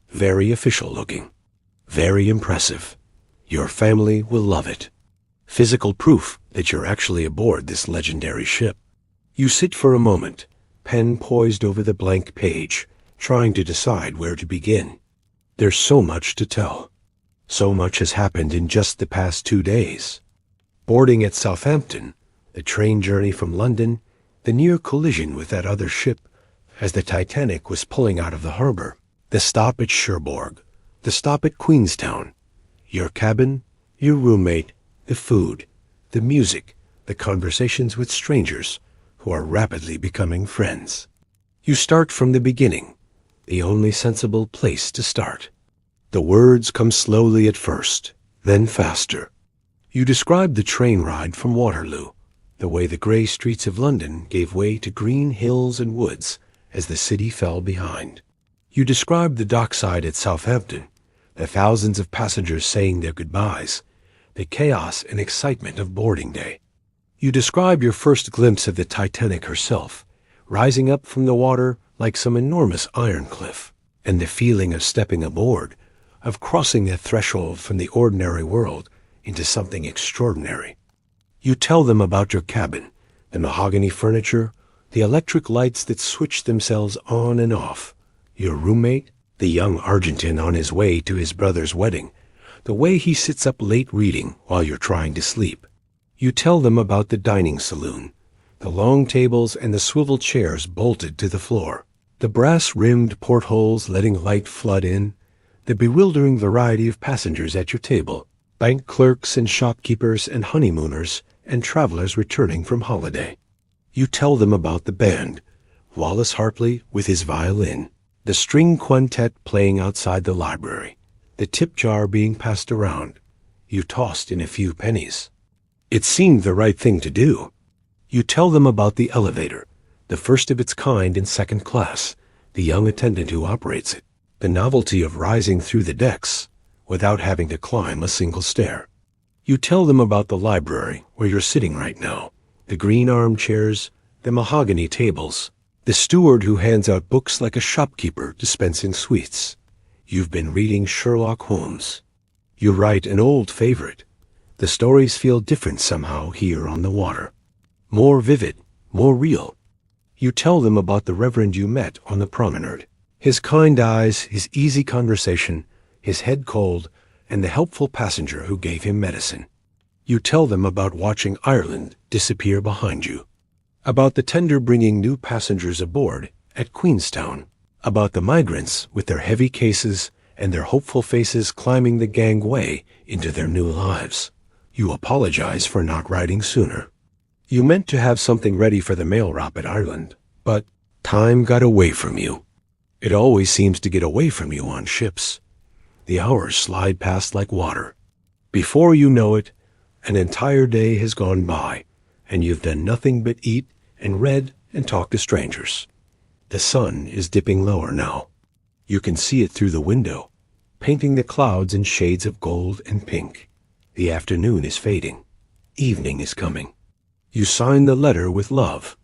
very official looking, very impressive. Your family will love it. Physical proof that you're actually aboard this legendary ship. You sit for a moment, pen poised over the blank page, trying to decide where to begin. There's so much to tell. So much has happened in just the past 2 days. Boarding at Southampton, the train journey from London, the near collision with that other ship as the Titanic was pulling out of the harbor, the stop at Cherbourg, the stop at Queenstown, your cabin, your roommate, the food, the music, the conversations with strangers who are rapidly becoming friends. You start from the beginning, the only sensible place to start. The words come slowly at first, then faster. You describe the train ride from Waterloo, the way the grey streets of London gave way to green hills and woods as the city fell behind. You describe the dockside at Southampton, the thousands of passengers saying their goodbyes, the chaos and excitement of boarding day. You describe your first glimpse of the Titanic herself, rising up from the water like some enormous iron cliff, and the feeling of stepping aboard, of crossing the threshold from the ordinary world into something extraordinary. You tell them about your cabin, the mahogany furniture, the electric lights that switch themselves on and off, your roommate, the young Argentine on his way to his brother's wedding, the way he sits up late reading while you're trying to sleep. You tell them about the dining saloon, the long tables and the swivel chairs bolted to the floor, the brass-rimmed portholes letting light flood in, the bewildering variety of passengers at your table, bank clerks and shopkeepers and honeymooners and travelers returning from holiday. You tell them about the band, Wallace Hartley with his violin, the string quintet playing outside the library, the tip jar being passed around. You tossed in a few pennies. It seemed the right thing to do. You tell them about the elevator, the first of its kind in second class, the young attendant who operates it, the novelty of rising through the decks without having to climb a single stair. You tell them about the library where you're sitting right now, the green armchairs, the mahogany tables, the steward who hands out books like a shopkeeper dispensing sweets. You've been reading Sherlock Holmes. You write an old favorite. The stories feel different somehow here on the water. More vivid, more real. You tell them about the reverend you met on the promenade. His kind eyes, his easy conversation, his head cold, and the helpful passenger who gave him medicine. You tell them about watching Ireland disappear behind you, about the tender bringing new passengers aboard at Queenstown, about the migrants with their heavy cases and their hopeful faces climbing the gangway into their new lives. You apologize for not writing sooner. You meant to have something ready for the mail drop at Ireland, but time got away from you. It always seems to get away from you on ships. The hours slide past like water. Before you know it, an entire day has gone by, and you've done nothing but eat and read and talk to strangers. The sun is dipping lower now. You can see it through the window, painting the clouds in shades of gold and pink. The afternoon is fading. Evening is coming. You sign the letter with love.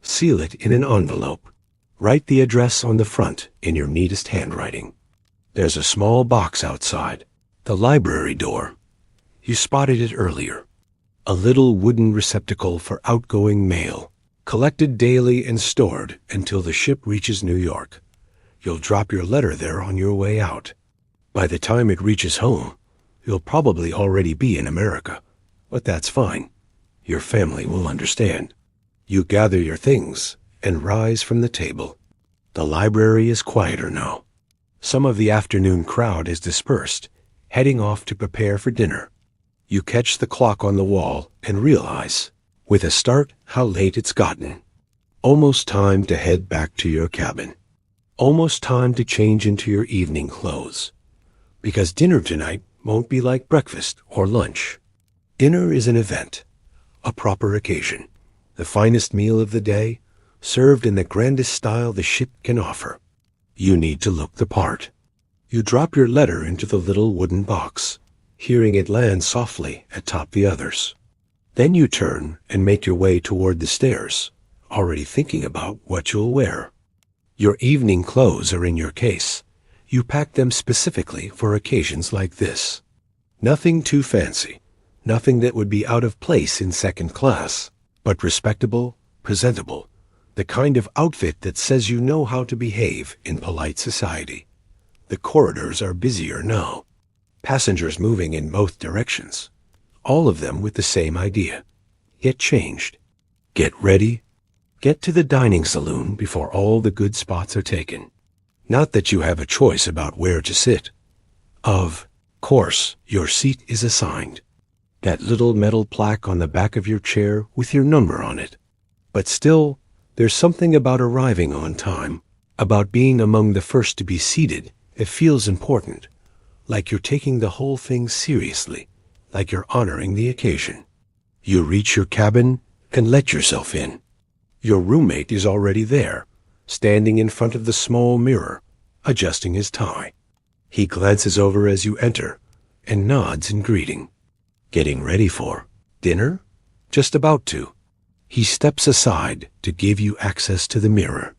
Seal it in an envelope. Write the address on the front in your neatest handwriting. There's a small box outside, the library door. You spotted it earlier. A little wooden receptacle for outgoing mail, collected daily and stored until the ship reaches New York. You'll drop your letter there on your way out. By the time it reaches home, you'll probably already be in America, but that's fine. Your family will understand. You gather your things and rise from the table. The library is quieter now. Some of the afternoon crowd is dispersed, heading off to prepare for dinner. You catch the clock on the wall and realize, with a start, how late it's gotten. Almost time to head back to your cabin. Almost time to change into your evening clothes. Because dinner tonight won't be like breakfast or lunch. Dinner is an event, a proper occasion, the finest meal of the day, served in the grandest style the ship can offer. You need to look the part. You drop your letter into the little wooden box, hearing it land softly atop the others. Then you turn and make your way toward the stairs, already thinking about what you'll wear. Your evening clothes are in your case. You pack them specifically for occasions like this. Nothing too fancy, nothing that would be out of place in second class, but respectable, presentable, the kind of outfit that says you know how to behave in polite society. The corridors are busier now. Passengers moving in both directions. All of them with the same idea. Get changed. Get ready. Get to the dining saloon before all the good spots are taken. Not that you have a choice about where to sit. Of course, your seat is assigned. That little metal plaque on the back of your chair with your number on it. But still, there's something about arriving on time, about being among the first to be seated, that feels important, like you're taking the whole thing seriously, like you're honoring the occasion. You reach your cabin and let yourself in. Your roommate is already there, standing in front of the small mirror, adjusting his tie. He glances over as you enter and nods in greeting. Getting ready for dinner? Just about to. He steps aside to give you access to the mirror.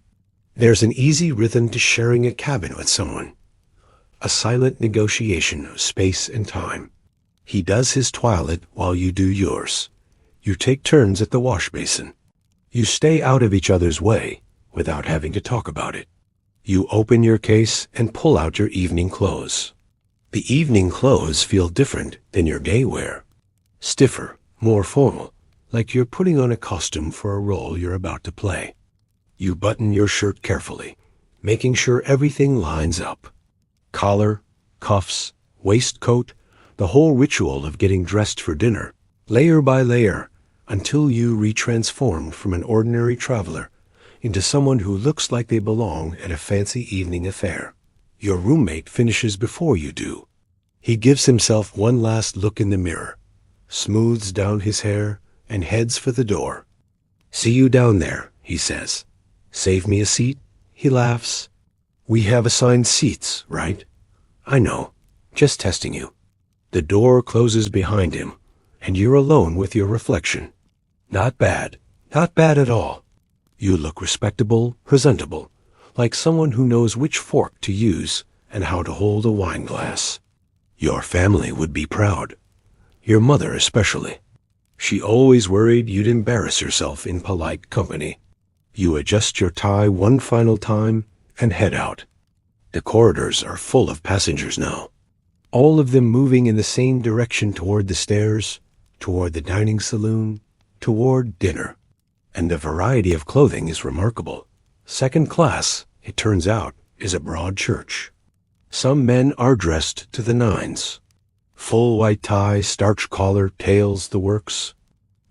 There's an easy rhythm to sharing a cabin with someone. A silent negotiation of space and time. He does his toilet while you do yours. You take turns at the wash basin. You stay out of each other's way without having to talk about it. You open your case and pull out your evening clothes. The evening clothes feel different than your day wear. Stiffer, more formal, like you're putting on a costume for a role you're about to play. You button your shirt carefully, making sure everything lines up. Collar, cuffs, waistcoat, the whole ritual of getting dressed for dinner, layer by layer, until you retransformed from an ordinary traveler into someone who looks like they belong at a fancy evening affair. Your roommate finishes before you do. He gives himself one last look in the mirror, smooths down his hair, and heads for the door. "See you down there," he says. "Save me a seat?" He laughs. We have assigned seats, right? I know. Just testing you. The door closes behind him, and you're alone with your reflection. Not bad. Not bad at all. You look respectable, presentable, like someone who knows which fork to use and how to hold a wine glass. Your family would be proud. Your mother especially. She always worried you'd embarrass yourself in polite company. You adjust your tie one final time and head out. The corridors are full of passengers now, all of them moving in the same direction toward the stairs, toward the dining saloon, toward dinner. And the variety of clothing is remarkable. Second class, it turns out, is a broad church. Some men are dressed to the nines. Full white tie, starched collar, tails, the works.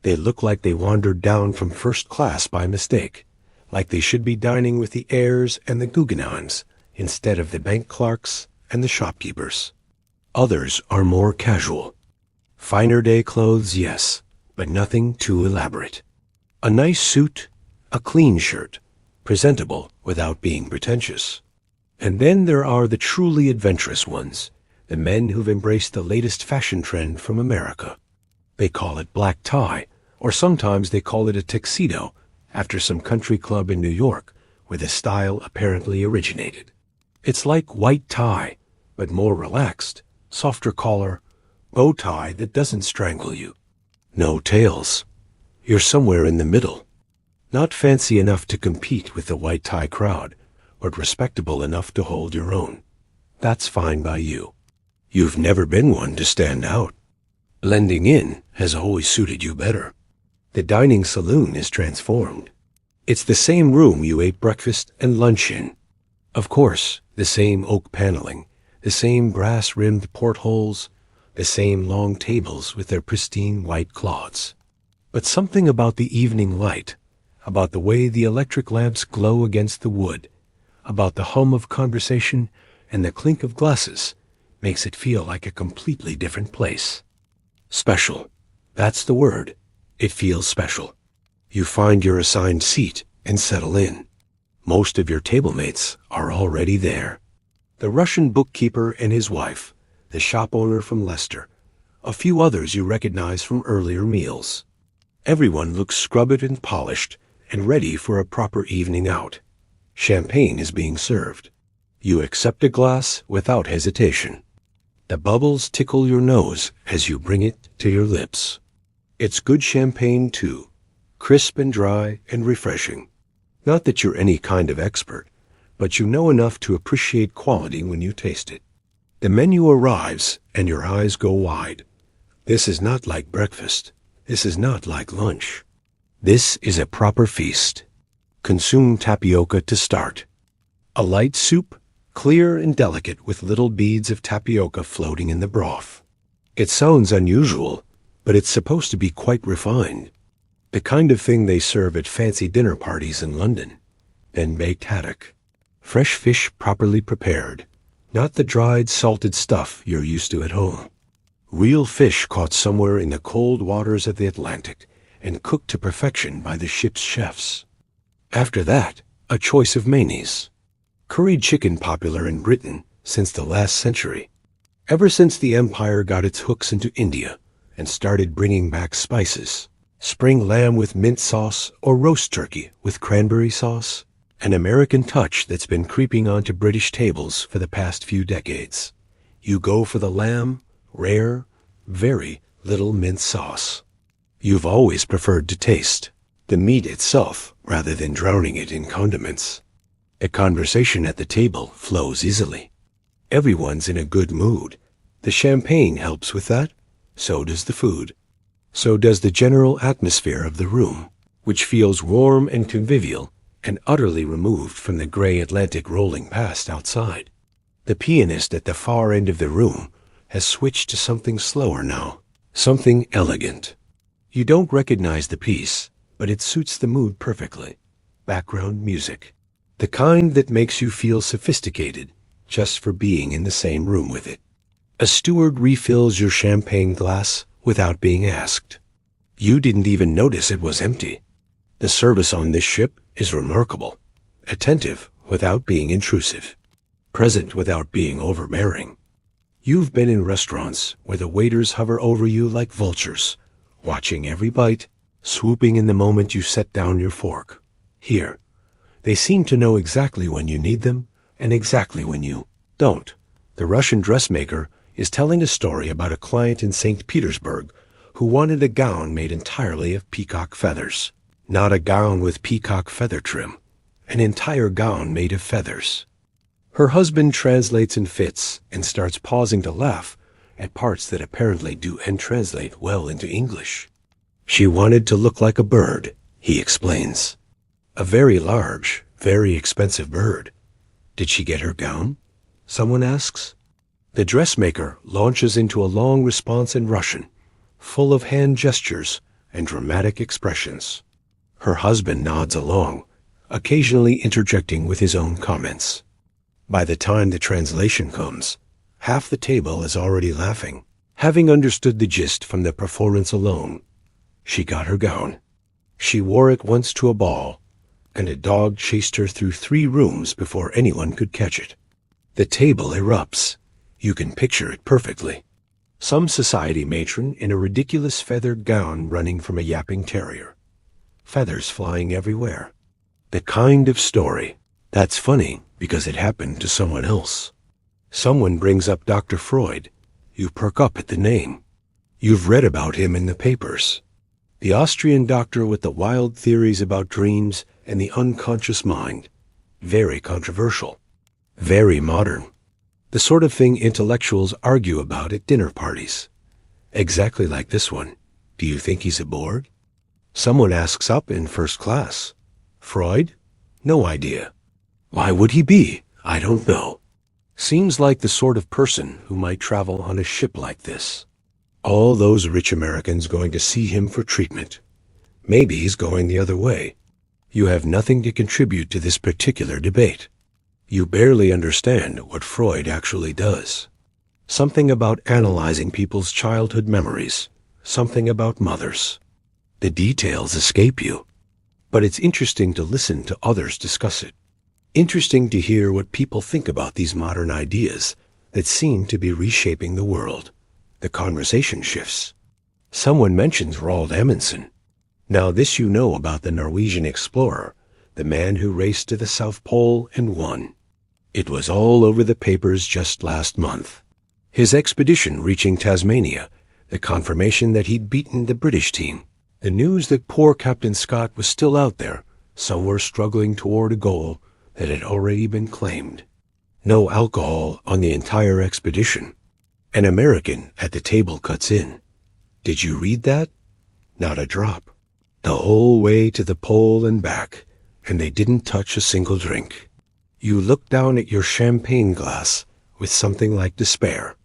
They look like they wandered down from first class by mistake, like they should be dining with the heirs and the Guggenheims instead of the bank clerks and the shopkeepers. Others are more casual. Finer day clothes, yes, but nothing too elaborate. A nice suit, a clean shirt, presentable without being pretentious. And then there are the truly adventurous ones, the men who've embraced the latest fashion trend from America. They call it black tie, or sometimes they call it a tuxedo, after some country club in New York where the style apparently originated. It's like white tie, but more relaxed, softer collar, bow tie that doesn't strangle you. No tails. You're somewhere in the middle. Not fancy enough to compete with the white tie crowd, but respectable enough to hold your own. That's fine by you. You've never been one to stand out. Blending in has always suited you better. The dining saloon is transformed. It's the same room you ate breakfast and lunch in. Of course, the same oak paneling, the same brass-rimmed portholes, the same long tables with their pristine white cloths. But something about the evening light, about the way the electric lamps glow against the wood, about the hum of conversation and the clink of glasses, makes it feel like a completely different place. Special. That's the word. It feels special. You find your assigned seat and settle in. Most of your table mates are already there. The Russian bookkeeper and his wife, the shop owner from Leicester, a few others you recognize from earlier meals. Everyone looks scrubbed and polished and ready for a proper evening out. Champagne is being served. You accept a glass without hesitation. The bubbles tickle your nose as you bring it to your lips. It's good champagne, too, crisp and dry and refreshing. Not that you're any kind of expert, but you know enough to appreciate quality when you taste it. The menu arrives and your eyes go wide. This is not like breakfast. This is not like lunch. This is a proper feast. Consume tapioca to start. A light soup, clear and delicate with little beads of tapioca floating in the broth. It sounds unusual, but it's supposed to be quite refined. The kind of thing they serve at fancy dinner parties in London. Then baked haddock. Fresh fish properly prepared, not the dried, salted stuff you're used to at home. Real fish caught somewhere in the cold waters of the Atlantic and cooked to perfection by the ship's chefs. After that, a choice of mayonnaise. Curried chicken popular in Britain since the last century. Ever since the empire got its hooks into India and started bringing back spices. Spring lamb with mint sauce or roast turkey with cranberry sauce. An American touch that's been creeping onto British tables for the past few decades. You go for the lamb, rare, very little mint sauce. You've always preferred to taste the meat itself rather than drowning it in condiments. A conversation at the table flows easily. Everyone's in a good mood. The champagne helps with that. So does the food. So does the general atmosphere of the room, which feels warm and convivial and utterly removed from the gray Atlantic rolling past outside. The pianist at the far end of the room has switched to something slower now, something elegant. You don't recognize the piece, but it suits the mood perfectly. Background music. The kind that makes you feel sophisticated just for being in the same room with it. A steward refills your champagne glass without being asked. You didn't even notice it was empty. The service on this ship is remarkable, attentive without being intrusive. present without being overbearing. You've been in restaurants where the waiters hover over you like vultures, watching every bite, swooping in the moment you set down your fork. Here, they seem to know exactly when you need them and exactly when you don't. The Russian dressmaker is telling a story about a client in St. Petersburg who wanted a gown made entirely of peacock feathers. Not a gown with peacock feather trim, an entire gown made of feathers. Her husband translates in fits and starts pausing to laugh at parts that apparently do and translate well into English. She wanted to look like a bird, he explains. A very large, very expensive bird. Did she get her gown? Someone asks. The dressmaker launches into a long response in Russian, full of hand gestures and dramatic expressions. Her husband nods along, occasionally interjecting with his own comments. By the time the translation comes, half the table is already laughing, having understood the gist from the performance alone. She got her gown. She wore it once to a ball, and a dog chased her through 3 rooms before anyone could catch it. The table erupts. You can picture it perfectly. Some society matron in a ridiculous feathered gown running from a yapping terrier. Feathers flying everywhere. The kind of story that's funny because it happened to someone else. Someone brings up Dr. Freud. You perk up at the name. You've read about him in the papers. The Austrian doctor with the wild theories about dreams and the unconscious mind. Very controversial. Very modern. The sort of thing intellectuals argue about at dinner parties. Exactly like this one. Do you think he's a bore? Someone asks up in first class. Freud? No idea. Why would he be? I don't know. Seems like the sort of person who might travel on a ship like this. All those rich Americans going to see him for treatment. Maybe he's going the other way. You have nothing to contribute to this particular debate. You barely understand what Freud actually does. Something about analyzing people's childhood memories. Something about mothers. The details escape you. But it's interesting to listen to others discuss it. Interesting to hear what people think about these modern ideas that seem to be reshaping the world. The conversation shifts. Someone mentions Roald Amundsen. Now this you know about the Norwegian explorer, the man who raced to the South Pole and won. It was all over the papers just last month. His expedition reaching Tasmania, the confirmation that he'd beaten the British team, the news that poor Captain Scott was still out there, somewhere struggling toward a goal that had already been claimed. No alcohol on the entire expedition. An American at the table cuts in. Did you read that? Not a drop. The whole way to the pole and back, and they didn't touch a single drink. You look down at your champagne glass with something like despair.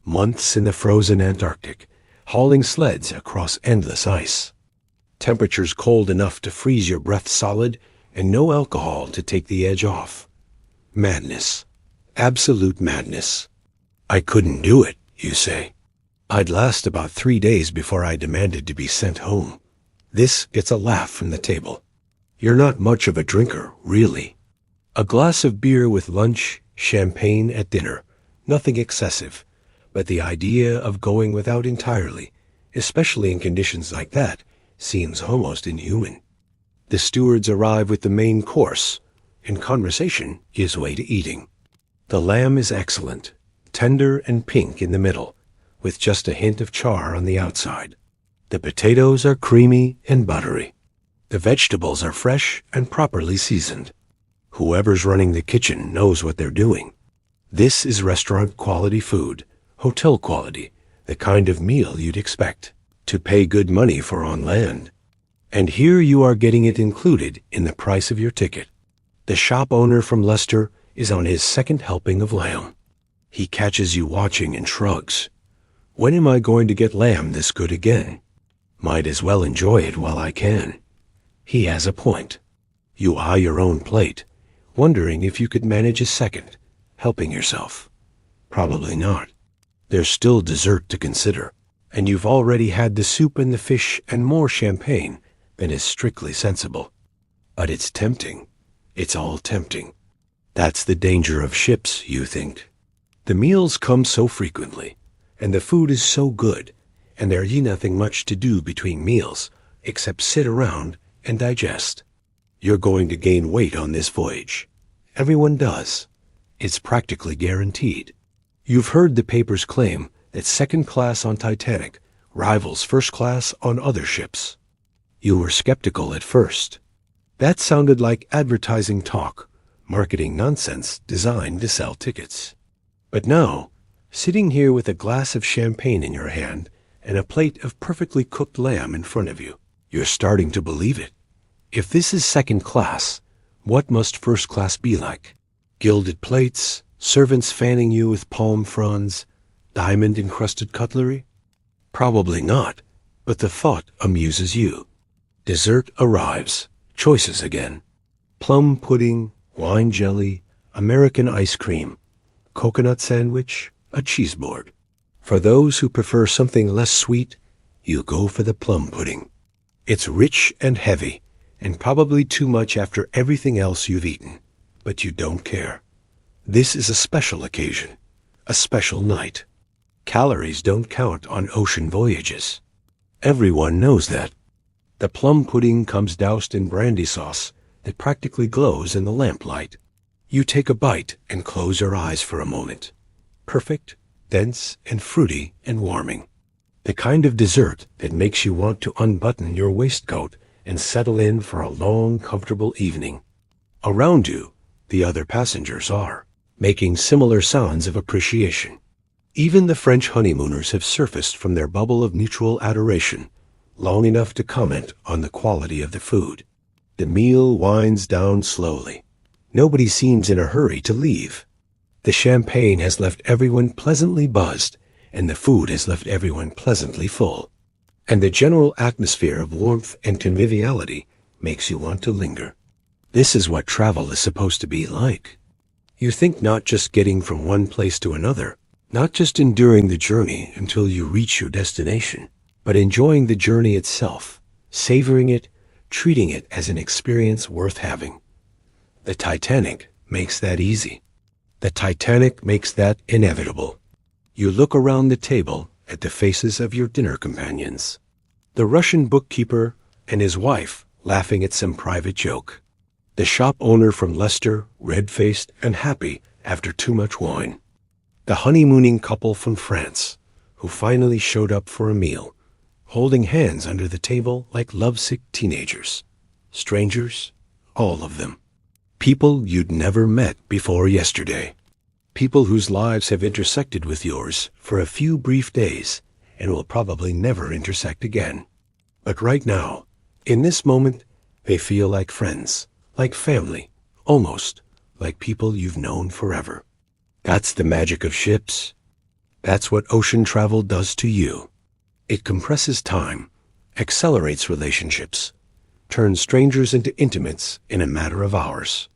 Months in the frozen Antarctic, hauling sleds across endless ice. Temperatures cold enough to freeze your breath solid, and no alcohol to take the edge off. Madness. Absolute madness. I couldn't do it, you say. I'd last about 3 days before I demanded to be sent home. This gets a laugh from the table. You're not much of a drinker, really. A glass of beer with lunch, champagne at dinner. Nothing excessive. But the idea of going without entirely, especially in conditions like that, seems almost inhuman. The stewards arrive with the main course, and conversation gives way to eating. The lamb is excellent, tender and pink in the middle, with just a hint of char on the outside. The potatoes are creamy and buttery. The vegetables are fresh and properly seasoned. Whoever's running the kitchen knows what they're doing. This is restaurant quality food, hotel quality, the kind of meal you'd expect to pay good money for on land. And here you are getting it included in the price of your ticket. The shop owner from Leicester is on his second helping of lamb. He catches you watching and shrugs. When am I going to get lamb this good again? Might as well enjoy it while I can. He has a point. You eye your own plate, wondering if you could manage a second, helping yourself. Probably not. There's still dessert to consider, and you've already had the soup and the fish and more champagne than is strictly sensible. But it's tempting. It's all tempting. That's the danger of ships, you think. The meals come so frequently, and the food is so good, and there ye nothing much to do between meals, except sit around and digest. You're going to gain weight on this voyage. Everyone does. It's practically guaranteed. You've heard the papers claim that second class on Titanic rivals first class on other ships. You were skeptical at first. That sounded like advertising talk, marketing nonsense designed to sell tickets. But now, sitting here with a glass of champagne in your hand and a plate of perfectly cooked lamb in front of you, you're starting to believe it. If this is second class, what must first class be like? Gilded plates, servants fanning you with palm fronds, diamond-encrusted cutlery? Probably not, but the thought amuses you. Dessert arrives. Choices again. Plum pudding, wine jelly, American ice cream, coconut sandwich, a cheese board. For those who prefer something less sweet, you go for the plum pudding. It's rich and heavy, and probably too much after everything else you've eaten. But you don't care. This is a special occasion, a special night. Calories don't count on ocean voyages. Everyone knows that. The plum pudding comes doused in brandy sauce that practically glows in the lamplight. You take a bite and close your eyes for a moment. Perfect, dense, and fruity and warming. The kind of dessert that makes you want to unbutton your waistcoat and settle in for a long, comfortable evening. Around you, the other passengers are, making similar sounds of appreciation. Even the French honeymooners have surfaced from their bubble of mutual adoration, long enough to comment on the quality of the food. The meal winds down slowly. Nobody seems in a hurry to leave. The champagne has left everyone pleasantly buzzed, and the food has left everyone pleasantly full. And the general atmosphere of warmth and conviviality makes you want to linger. This is what travel is supposed to be like. You think not just getting from one place to another, not just enduring the journey until you reach your destination, but enjoying the journey itself, savoring it, treating it as an experience worth having. The Titanic makes that easy. The Titanic makes that inevitable. You look around the table at the faces of your dinner companions. The Russian bookkeeper and his wife laughing at some private joke. The shop owner from Leicester, red-faced and happy after too much wine. The honeymooning couple from France, who finally showed up for a meal, holding hands under the table like lovesick teenagers. Strangers, all of them. People you'd never met before yesterday. People whose lives have intersected with yours for a few brief days and will probably never intersect again. But right now, in this moment, they feel like friends, like family, almost like people you've known forever. That's the magic of ships. That's what ocean travel does to you. It compresses time, accelerates relationships, turns strangers into intimates in a matter of hours.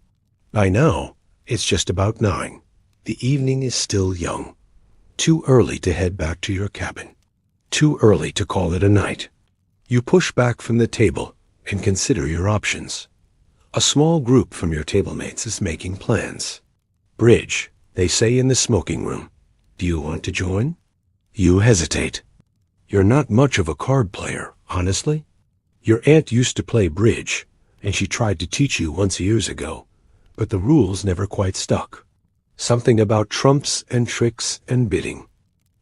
By now, it's just about 9. The evening is still young. Too early to head back to your cabin. Too early to call it a night. You push back from the table and consider your options. A small group from your tablemates is making plans. Bridge, they say in the smoking room. Do you want to join? You hesitate. You're not much of a card player, honestly. Your aunt used to play bridge, and she tried to teach you once years ago, but the rules never quite stuck. Something about trumps and tricks and bidding.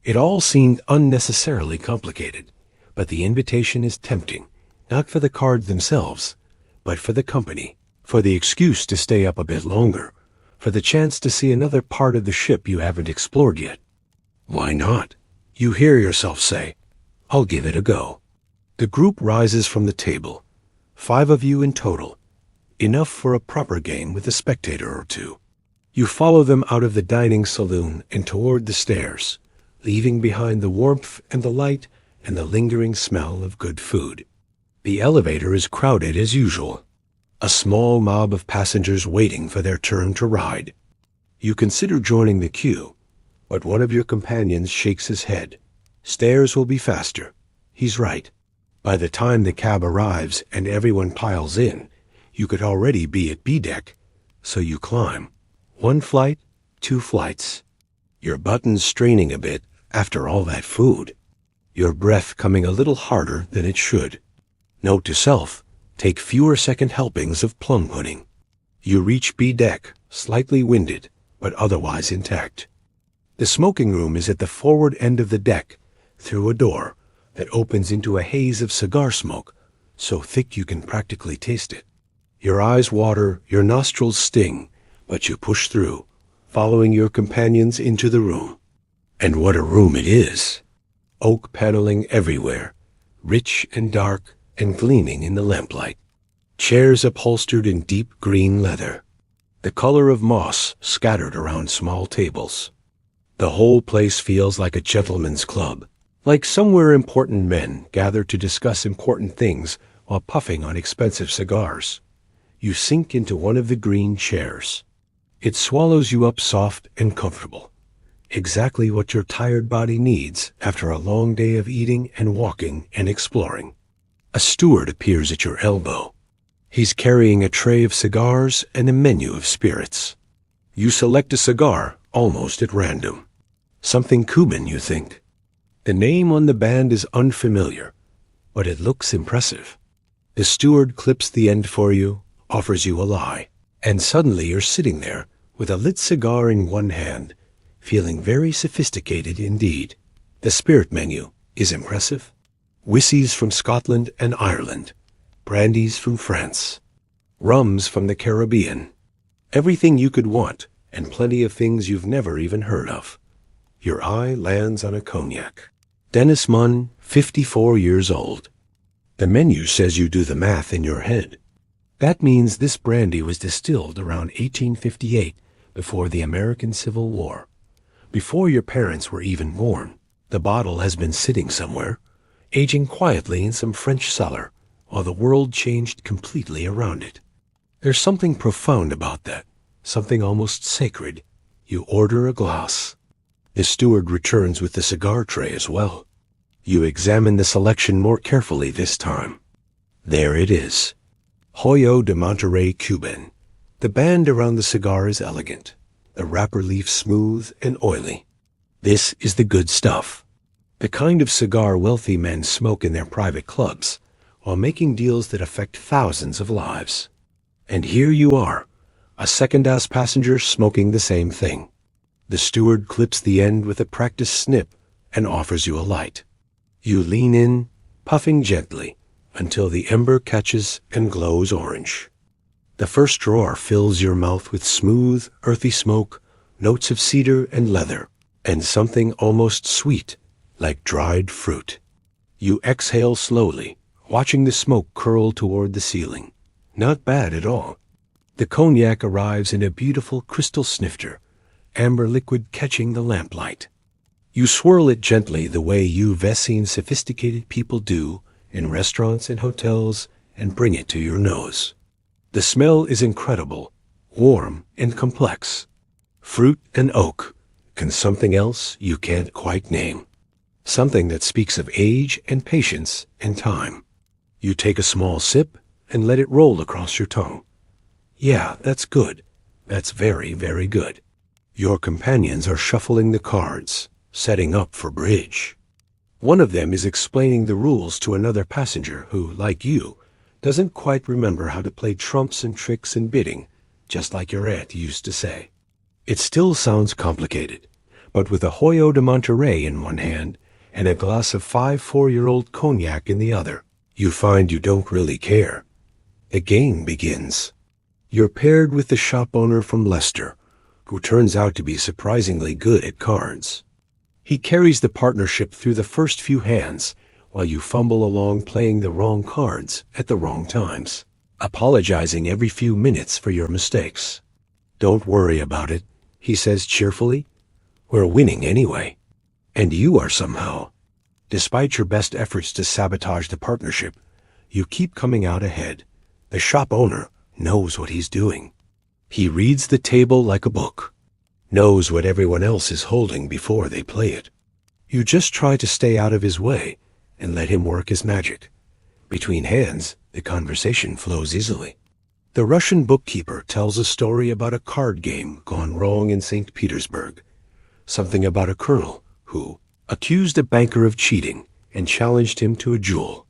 It all seemed unnecessarily complicated, but the invitation is tempting, not for the cards themselves, but for the company, for the excuse to stay up a bit longer, for the chance to see another part of the ship you haven't explored yet. Why not? You hear yourself say, I'll give it a go. The group rises from the table. 5 of you in total. Enough for a proper game with a spectator or two. You follow them out of the dining saloon and toward the stairs, leaving behind the warmth and the light and the lingering smell of good food. The elevator is crowded as usual. A small mob of passengers waiting for their turn to ride. You consider joining the queue, but one of your companions shakes his head. Stairs will be faster. He's right. By the time the cab arrives and everyone piles in, you could already be at B deck, so you climb. One flight, two flights. Your buttons straining a bit after all that food. Your breath coming a little harder than it should. Note to self, take fewer second helpings of plum pudding. You reach B deck, slightly winded, but otherwise intact. The smoking room is at the forward end of the deck, through a door that opens into a haze of cigar smoke, so thick you can practically taste it. Your eyes water, your nostrils sting, but you push through, following your companions into the room. And what a room it is! Oak paneling everywhere, rich and dark and gleaming in the lamplight. Chairs upholstered in deep green leather. The color of moss scattered around small tables. The whole place feels like a gentleman's club, like somewhere important men gather to discuss important things while puffing on expensive cigars. You sink into one of the green chairs. It swallows you up soft and comfortable. Exactly what your tired body needs after a long day of eating and walking and exploring. A steward appears at your elbow. He's carrying a tray of cigars and a menu of spirits. You select a cigar almost at random. Something Cuban, you think. The name on the band is unfamiliar, but it looks impressive. The steward clips the end for you, offers you a lie, and suddenly you're sitting there with a lit cigar in one hand, feeling very sophisticated indeed. The spirit menu is impressive. Whiskies from Scotland and Ireland, brandies from France, rums from the Caribbean. Everything you could want, and plenty of things you've never even heard of. Your eye lands on a cognac. Dennis Munn, 54 years old. The menu says you do the math in your head. That means this brandy was distilled around 1858, before the American Civil War. Before your parents were even born. The bottle has been sitting somewhere, aging quietly in some French cellar, while the world changed completely around it. There's something profound about that, something almost sacred. You order a glass. The steward returns with the cigar tray as well. You examine the selection more carefully this time. There it is. Joyo de Monterrey Cuban. The band around the cigar is elegant, the wrapper leaf smooth and oily. This is the good stuff. The kind of cigar wealthy men smoke in their private clubs, while making deals that affect thousands of lives. And here you are, a second-class passenger smoking the same thing. The steward clips the end with a practiced snip and offers you a light. You lean in, puffing gently, until the ember catches and glows orange. The first drawer fills your mouth with smooth, earthy smoke, notes of cedar and leather, and something almost sweet, like dried fruit. You exhale slowly, watching the smoke curl toward the ceiling. Not bad at all. The cognac arrives in a beautiful crystal snifter, amber liquid catching the lamplight. You swirl it gently the way you've seen sophisticated people do in restaurants and hotels and bring it to your nose. The smell is incredible, warm and complex. Fruit and oak, and something else you can't quite name. Something that speaks of age and patience and time. You take a small sip and let it roll across your tongue. Yeah, that's good. That's very, very good. Your companions are shuffling the cards, setting up for bridge. One of them is explaining the rules to another passenger who, like you, doesn't quite remember how to play trumps and tricks and bidding, just like your aunt used to say. It still sounds complicated, but with a Joyo de Monterrey in one hand and a glass of 4-year-old cognac in the other, you find you don't really care. The game begins. You're paired with the shop owner from Leicester, who turns out to be surprisingly good at cards. He carries the partnership through the first few hands, while you fumble along playing the wrong cards at the wrong times, apologizing every few minutes for your mistakes. Don't worry about it, he says cheerfully. We're winning anyway. And you are somehow. Despite your best efforts to sabotage the partnership, you keep coming out ahead. The shop owner knows what he's doing. He reads the table like a book, knows what everyone else is holding before they play it. You just try to stay out of his way and let him work his magic. Between hands, the conversation flows easily. The Russian bookkeeper tells a story about a card game gone wrong in St. Petersburg. Something about a colonel who accused a banker of cheating and challenged him to a duel.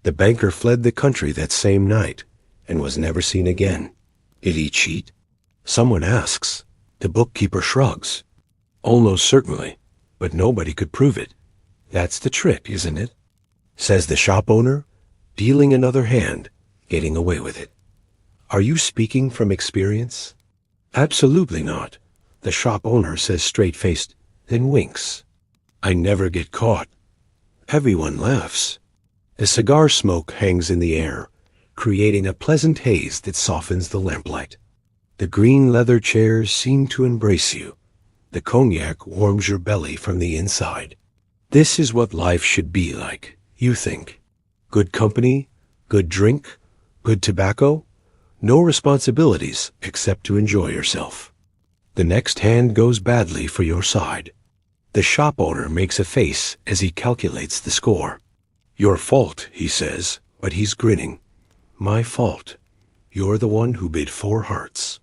The banker fled the country that same night and was never seen again. Did he cheat? Someone asks. The bookkeeper shrugs. Almost certainly, but nobody could prove it. That's the trick, isn't it? Says the shop owner, dealing another hand, getting away with it. Are you speaking from experience? Absolutely not. The shop owner says straight-faced, then winks. I never get caught. Everyone laughs. The cigar smoke hangs in the air, creating a pleasant haze that softens the lamplight. The green leather chairs seem to embrace you. The cognac warms your belly from the inside. This is what life should be like, you think. Good company, good drink, good tobacco, no responsibilities except to enjoy yourself. The next hand goes badly for your side. The shop owner makes a face as he calculates the score. Your fault, he says, but he's grinning. My fault. You're the one who bid 4 hearts.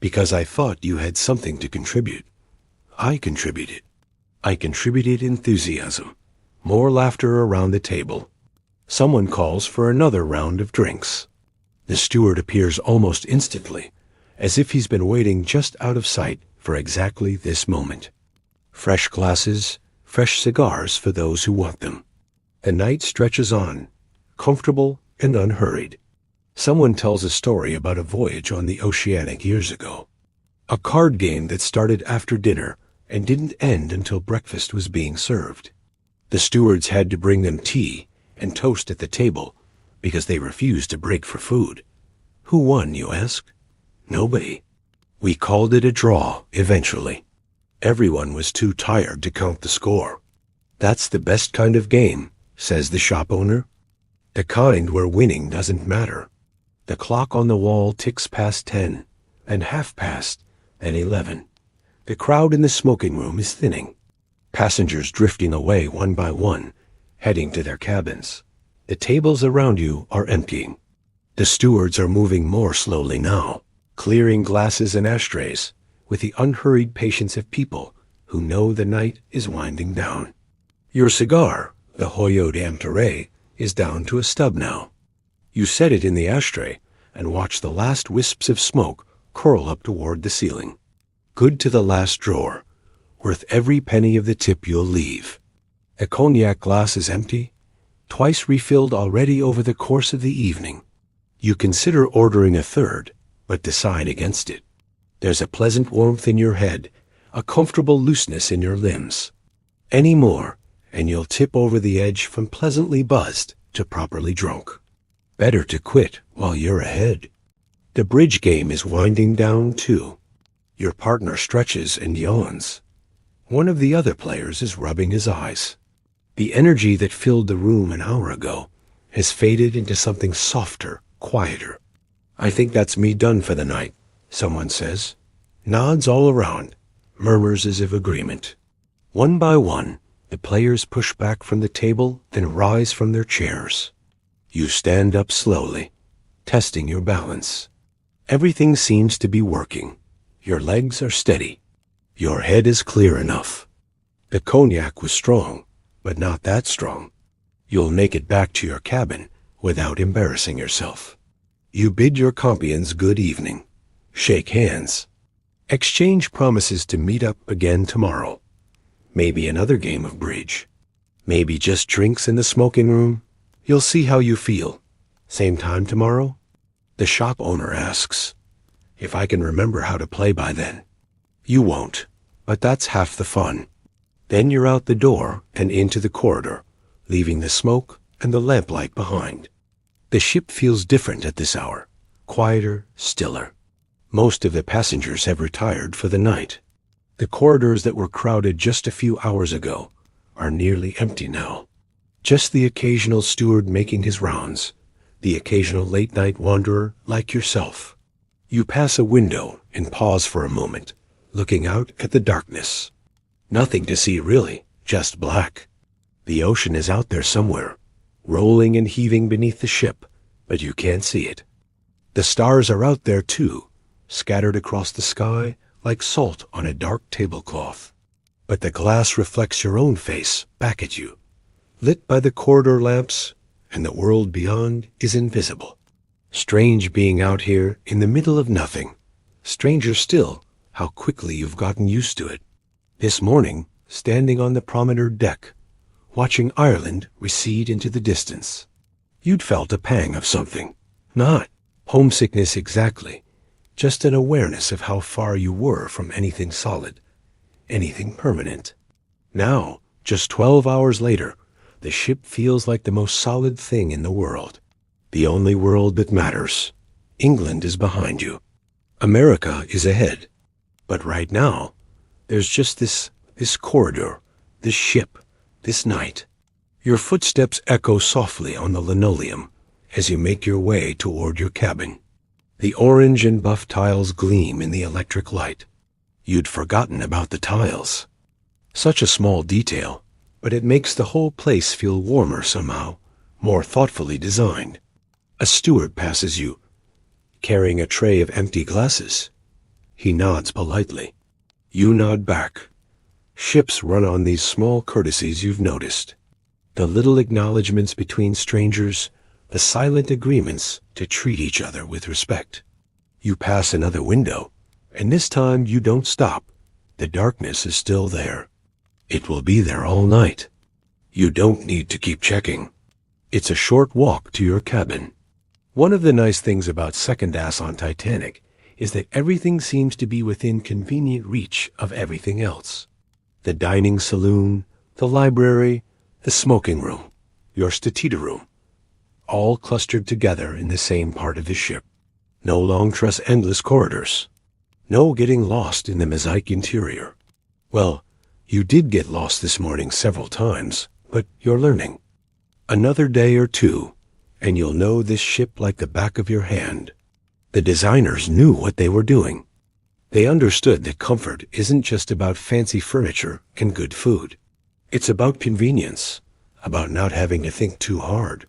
Because I thought you had something to contribute. I contributed. I contributed enthusiasm. More laughter around the table. Someone calls for another round of drinks. The steward appears almost instantly, as if he's been waiting just out of sight for exactly this moment. Fresh glasses, fresh cigars for those who want them. The night stretches on, comfortable and unhurried. Someone tells a story about a voyage on the Oceanic years ago. A card game that started after dinner and didn't end until breakfast was being served. The stewards had to bring them tea and toast at the table because they refused to break for food. Who won, you ask? Nobody. We called it a draw eventually. Everyone was too tired to count the score. That's the best kind of game, says the shop owner. The kind where winning doesn't matter. The clock on the wall ticks past 10, and half past, and 11. The crowd in the smoking room is thinning. Passengers drifting away one by one, heading to their cabins. The tables around you are emptying. The stewards are moving more slowly now, clearing glasses and ashtrays with the unhurried patience of people who know the night is winding down. Your cigar, the Hoyo d'Amteré, is down to a stub now. You set it in the ashtray and watch the last wisps of smoke curl up toward the ceiling. Good to the last drawer, worth every penny of the tip you'll leave. A cognac glass is empty, twice refilled already over the course of the evening. You consider ordering a third, but decide against it. There's a pleasant warmth in your head, a comfortable looseness in your limbs. Any more, and you'll tip over the edge from pleasantly buzzed to properly drunk. Better to quit while you're ahead. The bridge game is winding down too. Your partner stretches and yawns. One of the other players is rubbing his eyes. The energy that filled the room an hour ago has faded into something softer, quieter. I think that's me done for the night, someone says. Nods all around, murmurs as of agreement. One by one, the players push back from the table, then rise from their chairs. You stand up slowly, testing your balance. Everything seems to be working. Your legs are steady. Your head is clear enough. The cognac was strong, but not that strong. You'll make it back to your cabin without embarrassing yourself. You bid your compions good evening. Shake hands. Exchange promises to meet up again tomorrow. Maybe another game of bridge. Maybe just drinks in the smoking room. You'll see how you feel. Same time tomorrow? The shop owner asks. If I can remember how to play by then. You won't, but that's half the fun. Then you're out the door and into the corridor, leaving the smoke and the lamplight behind. The ship feels different at this hour, quieter, stiller. Most of the passengers have retired for the night. The corridors that were crowded just a few hours ago are nearly empty now. Just the occasional steward making his rounds, the occasional late-night wanderer like yourself. You pass a window and pause for a moment, looking out at the darkness. Nothing to see really, just black. The ocean is out there somewhere, rolling and heaving beneath the ship, but you can't see it. The stars are out there too, scattered across the sky like salt on a dark tablecloth. But the glass reflects your own face back at you, lit by the corridor lamps, and the world beyond is invisible. Strange being out here in the middle of nothing. Stranger still, how quickly you've gotten used to it. This morning, standing on the promenade deck, watching Ireland recede into the distance, you'd felt a pang of something. Not homesickness exactly, just an awareness of how far you were from anything solid, anything permanent. Now, just 12 hours later, the ship feels like the most solid thing in the world. The only world that matters. England is behind you. America is ahead. But right now, there's just this corridor, this ship, this night. Your footsteps echo softly on the linoleum as you make your way toward your cabin. The orange and buff tiles gleam in the electric light. You'd forgotten about the tiles. Such a small detail, but it makes the whole place feel warmer somehow, more thoughtfully designed. A steward passes you, carrying a tray of empty glasses. He nods politely. You nod back. Ships run on these small courtesies you've noticed. The little acknowledgments between strangers, the silent agreements to treat each other with respect. You pass another window, and this time you don't stop. The darkness is still there. It will be there all night. You don't need to keep checking. It's a short walk to your cabin. One of the nice things about second ass on Titanic is that everything seems to be within convenient reach of everything else. The dining saloon, the library, the smoking room, your statita room, all clustered together in the same part of the ship. No long truss endless corridors. No getting lost in the mosaic interior. Well, you did get lost this morning several times, but you're learning. Another day or two, and you'll know this ship like the back of your hand. The designers knew what they were doing. They understood that comfort isn't just about fancy furniture and good food. It's about convenience, about not having to think too hard.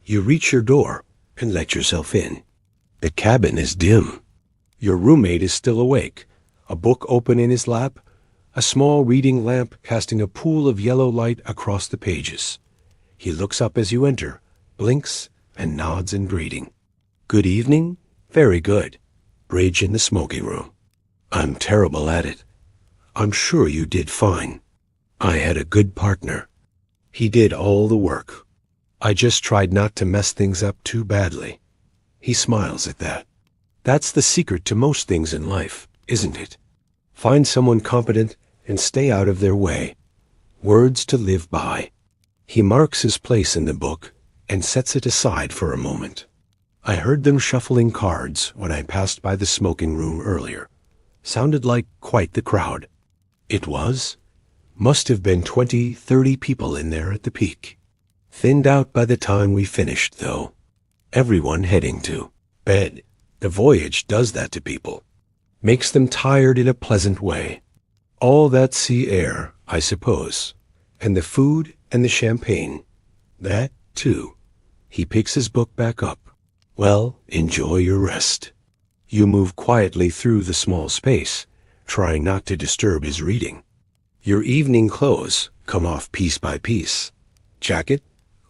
You reach your door and let yourself in. The cabin is dim. Your roommate is still awake, a book open in his lap, a small reading lamp casting a pool of yellow light across the pages. He looks up as you enter, blinks, and nods in greeting. Good evening? Very good. Bridge in the smoking room. I'm terrible at it. I'm sure you did fine. I had a good partner. He did all the work. I just tried not to mess things up too badly. He smiles at that. That's the secret to most things in life, isn't it? Find someone competent and stay out of their way. Words to live by. He marks his place in the book and sets it aside for a moment. I heard them shuffling cards when I passed by the smoking room earlier. Sounded like quite the crowd. It was. Must have been 20, 30 people in there at the peak. Thinned out by the time we finished, though. Everyone heading to bed. The voyage does that to people. Makes them tired in a pleasant way. All that sea air, I suppose. And the food and the champagne. That, too. He picks his book back up. Well, enjoy your rest. You move quietly through the small space, trying not to disturb his reading. Your evening clothes come off piece by piece. Jacket,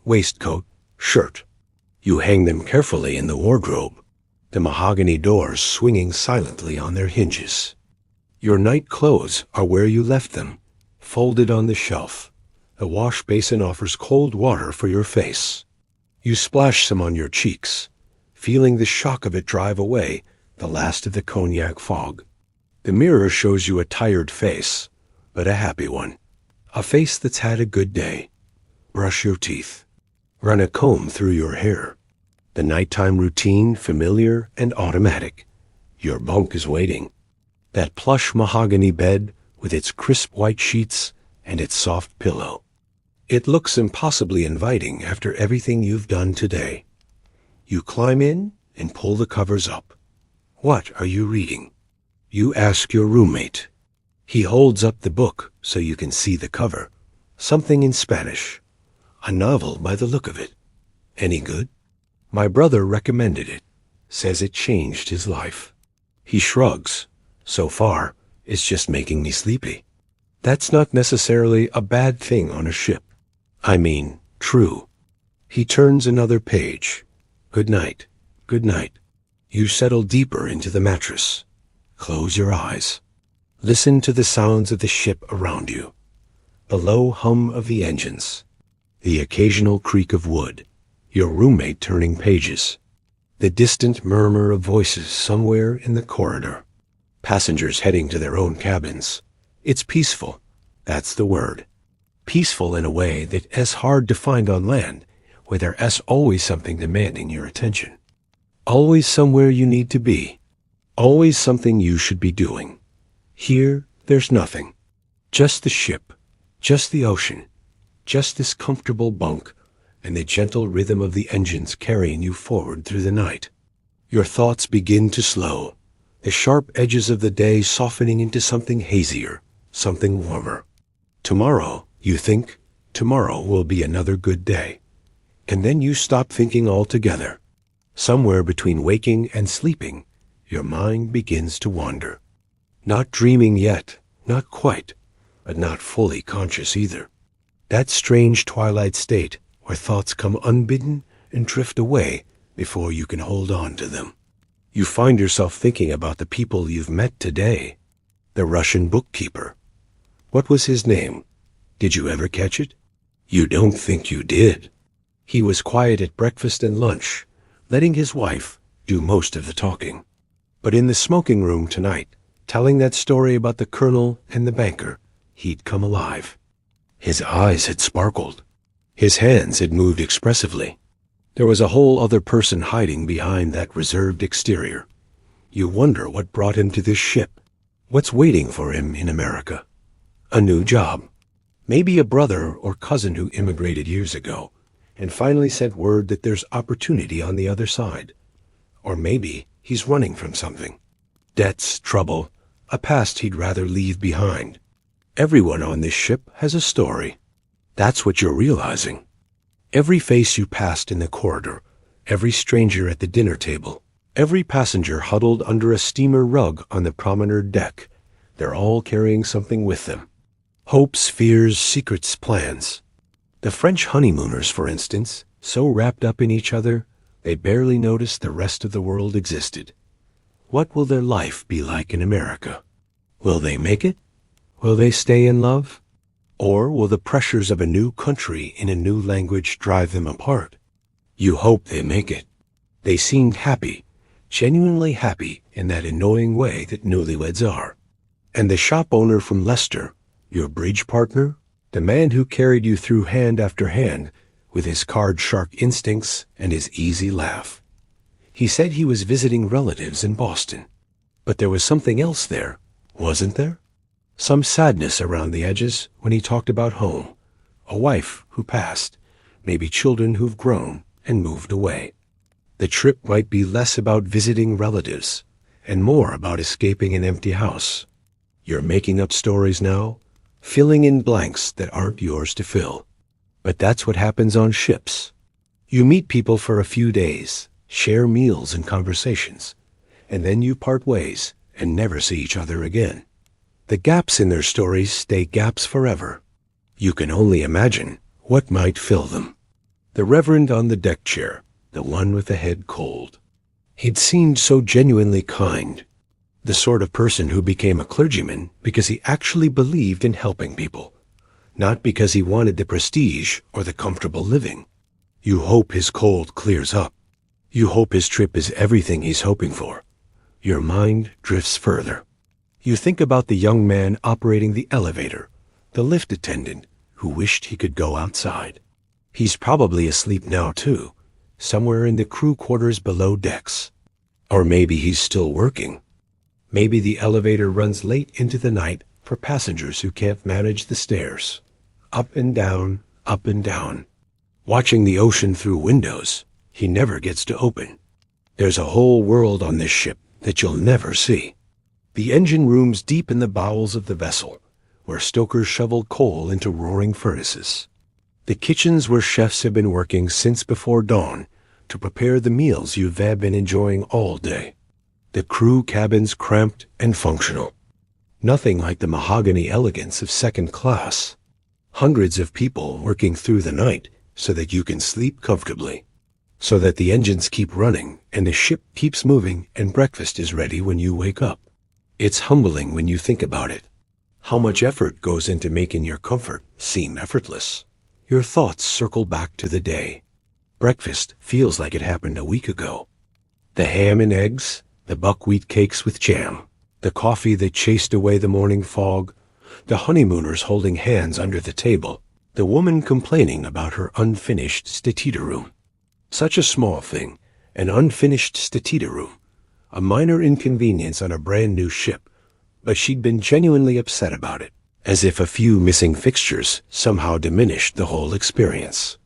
waistcoat, shirt. You hang them carefully in the wardrobe, the mahogany doors swinging silently on their hinges. Your night clothes are where you left them, folded on the shelf. The wash basin offers cold water for your face. You splash some on your cheeks, feeling the shock of it drive away the last of the cognac fog. The mirror shows you a tired face, but a happy one. A face that's had a good day. Brush your teeth. Run a comb through your hair. The nighttime routine familiar and automatic. Your bunk is waiting. That plush mahogany bed with its crisp white sheets and its soft pillow. It looks impossibly inviting after everything you've done today. You climb in and pull the covers up. What are you reading? You ask your roommate. He holds up the book so you can see the cover. Something in Spanish. A novel by the look of it. Any good? My brother recommended it. says it changed his life. He shrugs. So far, it's just making me sleepy. That's not necessarily a bad thing on a ship. I mean, true. He turns another page. Good night. Good night. You settle deeper into the mattress. Close your eyes. Listen to the sounds of the ship around you. The low hum of the engines. The occasional creak of wood. Your roommate turning pages. The distant murmur of voices somewhere in the corridor. Passengers heading to their own cabins. It's peaceful. That's the word. Peaceful in a way that is hard to find on land, where there's always something demanding your attention. Always somewhere you need to be. Always something you should be doing. Here, there's nothing. Just the ship. Just the ocean. Just this comfortable bunk and the gentle rhythm of the engines carrying you forward through the night. Your thoughts begin to slow, the sharp edges of the day softening into something hazier, something warmer. Tomorrow, you think, tomorrow will be another good day. And then you stop thinking altogether. Somewhere between waking and sleeping, your mind begins to wander. Not dreaming yet, not quite, but not fully conscious either. That strange twilight state where thoughts come unbidden and drift away before you can hold on to them. You find yourself thinking about the people you've met today. The Russian bookkeeper. What was his name? Did you ever catch it? You don't think you did. He was quiet at breakfast and lunch, letting his wife do most of the talking. But in the smoking room tonight, telling that story about the colonel and the banker, he'd come alive. His eyes had sparkled. His hands had moved expressively. There was a whole other person hiding behind that reserved exterior. You wonder what brought him to this ship. What's waiting for him in America? A new job. Maybe a brother or cousin who immigrated years ago and finally sent word that there's opportunity on the other side. Or maybe he's running from something. Debts, trouble, a past he'd rather leave behind. Everyone on this ship has a story. That's what you're realizing. Every face you passed in the corridor, every stranger at the dinner table, every passenger huddled under a steamer rug on the promenade deck, they're all carrying something with them. Hopes, fears, secrets, plans. The French honeymooners, for instance, so wrapped up in each other, they barely noticed the rest of the world existed. What will their life be like in America? Will they make it? Will they stay in love? Or will the pressures of a new country in a new language drive them apart? You hope they make it. They seemed happy, genuinely happy in that annoying way that newlyweds are. And the shop owner from Leicester, your bridge partner, the man who carried you through hand after hand with his card shark instincts and his easy laugh. He said he was visiting relatives in Boston. But there was something else there, wasn't there? Some sadness around the edges when he talked about home, a wife who passed, maybe children who've grown and moved away. The trip might be less about visiting relatives and more about escaping an empty house. You're making up stories now, filling in blanks that aren't yours to fill. But that's what happens on ships. You meet people for a few days, share meals and conversations, and then you part ways and never see each other again. The gaps in their stories stay gaps forever. You can only imagine what might fill them. The Reverend on the deck chair, the one with the head cold. He'd seemed so genuinely kind. The sort of person who became a clergyman because he actually believed in helping people, not because he wanted the prestige or the comfortable living. You hope his cold clears up. You hope his trip is everything he's hoping for. Your mind drifts further. You think about the young man operating the elevator, the lift attendant who wished he could go outside. He's probably asleep now too, somewhere in the crew quarters below decks. Or maybe he's still working. Maybe the elevator runs late into the night for passengers who can't manage the stairs. Up and down, up and down. Watching the ocean through windows he never gets to open. There's a whole world on this ship that you'll never see. The engine rooms deep in the bowels of the vessel, where stokers shovel coal into roaring furnaces. The kitchens where chefs have been working since before dawn to prepare the meals you've been enjoying all day. The crew cabins cramped and functional. Nothing like the mahogany elegance of second class. Hundreds of people working through the night so that you can sleep comfortably, so that the engines keep running and the ship keeps moving and breakfast is ready when you wake up. It's humbling when you think about it. How much effort goes into making your comfort seem effortless. Your thoughts circle back to the day. Breakfast feels like it happened a week ago. The ham and eggs, the buckwheat cakes with jam, the coffee that chased away the morning fog, the honeymooners holding hands under the table, the woman complaining about her unfinished stateroom. Such a small thing, an unfinished stateroom, a minor inconvenience on a brand new ship, but she'd been genuinely upset about it, as if a few missing fixtures somehow diminished the whole experience.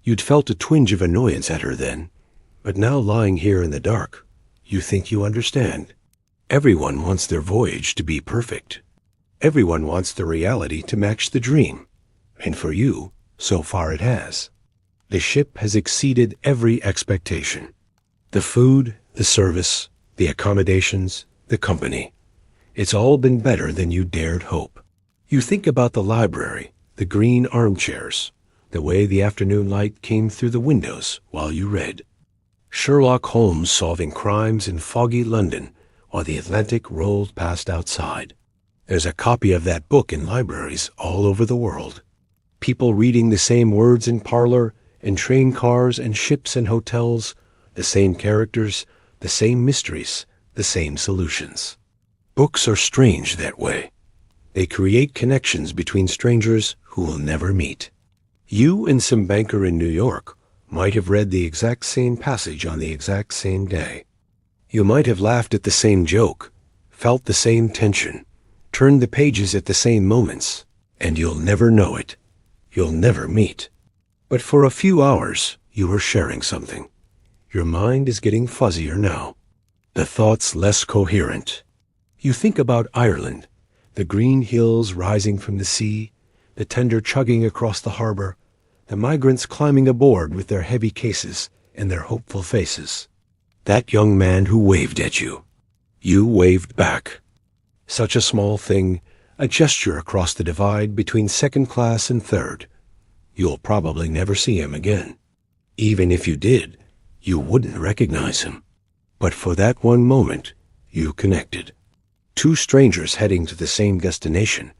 You'd felt a twinge of annoyance at her then, but now lying here in the dark, you think you understand. Everyone wants their voyage to be perfect. Everyone wants the reality to match the dream, and for you, so far it has. The ship has exceeded every expectation. The food, the service, the accommodations, the company. It's all been better than you dared hope. You think about the library, the green armchairs, the way the afternoon light came through the windows while you read. Sherlock Holmes solving crimes in foggy London while the Atlantic rolled past outside. There's a copy of that book in libraries all over the world. People reading the same words in parlor, in train cars and ships and hotels, the same characters, the same mysteries, the same solutions. Books are strange that way. They create connections between strangers who will never meet. You and some banker in New York might have read the exact same passage on the exact same day. You might have laughed at the same joke, felt the same tension, turned the pages at the same moments, and you'll never know it. You'll never meet. But for a few hours, you are sharing something. Your mind is getting fuzzier now. The thoughts less coherent. You think about Ireland, the green hills rising from the sea, the tender chugging across the harbor, the migrants climbing aboard with their heavy cases and their hopeful faces. That young man who waved at you. You waved back. Such a small thing, a gesture across the divide between second class and third. You'll probably never see him again. Even if you did, you wouldn't recognize him. But for that one moment, you connected. Two strangers heading to the same destination,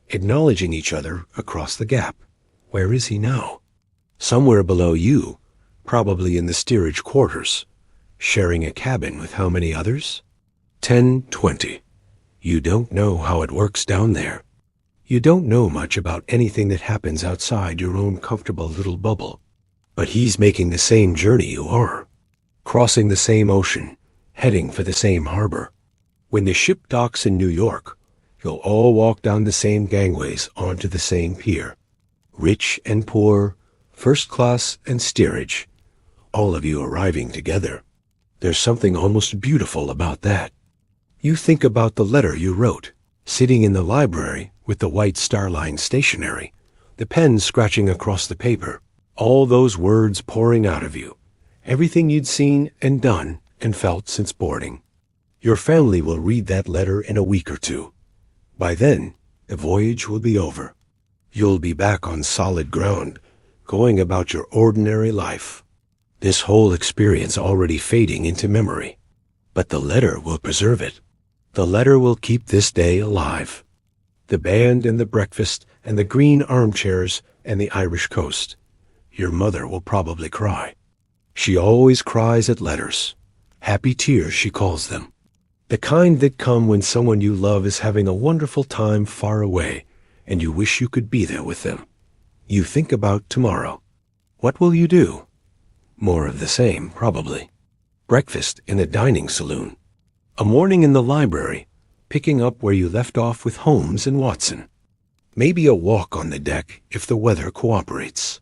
acknowledging each other across the gap. Where is he now? Somewhere below you, probably in the steerage quarters, sharing a cabin with how many others? 10, 20. You don't know how it works down there. You don't know much about anything that happens outside your own comfortable little bubble. But he's making the same journey you are, crossing the same ocean, heading for the same harbor. When the ship docks in New York, you'll all walk down the same gangways onto the same pier. Rich and poor, first class and steerage, all of you arriving together. There's something almost beautiful about that. You think about the letter you wrote, sitting in the library with the white starline stationery, the pen scratching across the paper, all those words pouring out of you, everything you'd seen and done and felt since boarding. Your family will read that letter in a week or two. By then, the voyage will be over. You'll be back on solid ground, going about your ordinary life. This whole experience already fading into memory. But the letter will preserve it. The letter will keep this day alive. The band and the breakfast and the green armchairs and the Irish coast. Your mother will probably cry. She always cries at letters. Happy tears, she calls them. The kind that come when someone you love is having a wonderful time far away, and you wish you could be there with them. You think about tomorrow. What will you do? More of the same, probably. Breakfast in a dining saloon. A morning in the library, picking up where you left off with Holmes and Watson. Maybe a walk on the deck if the weather cooperates.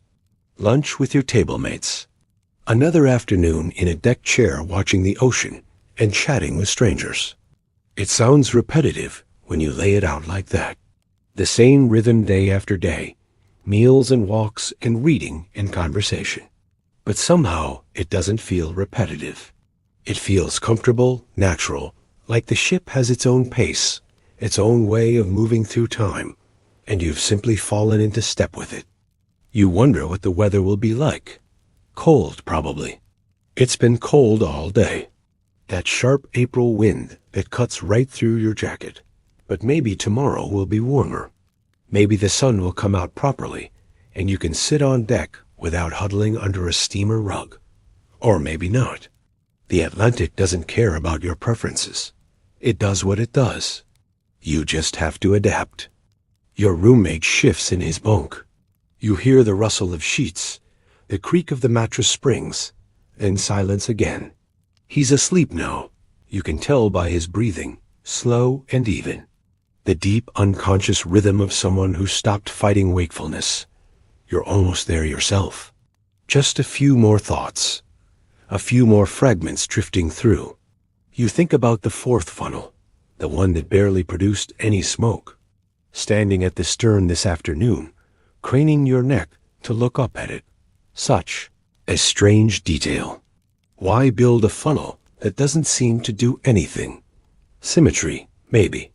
Lunch with your table mates. Another afternoon in a deck chair watching the ocean and chatting with strangers. It sounds repetitive when you lay it out like that. The same rhythm day after day, meals and walks and reading and conversation. But somehow it doesn't feel repetitive. It feels comfortable, natural, like the ship has its own pace, its own way of moving through time, and you've simply fallen into step with it. You wonder what the weather will be like. Cold, probably. It's been cold all day. That sharp April wind that cuts right through your jacket. But maybe tomorrow will be warmer. Maybe the sun will come out properly, and you can sit on deck without huddling under a steamer rug. Or maybe not. The Atlantic doesn't care about your preferences. It does what it does. You just have to adapt. Your roommate shifts in his bunk. You hear the rustle of sheets, the creak of the mattress springs, and silence again. He's asleep now. You can tell by his breathing, slow and even. The deep, unconscious rhythm of someone who stopped fighting wakefulness. You're almost there yourself. Just a few more thoughts. A few more fragments drifting through. You think about the fourth funnel, the one that barely produced any smoke. Standing at the stern this afternoon, craning your neck to look up at it. Such a strange detail. Why build a funnel that doesn't seem to do anything? Symmetry, maybe.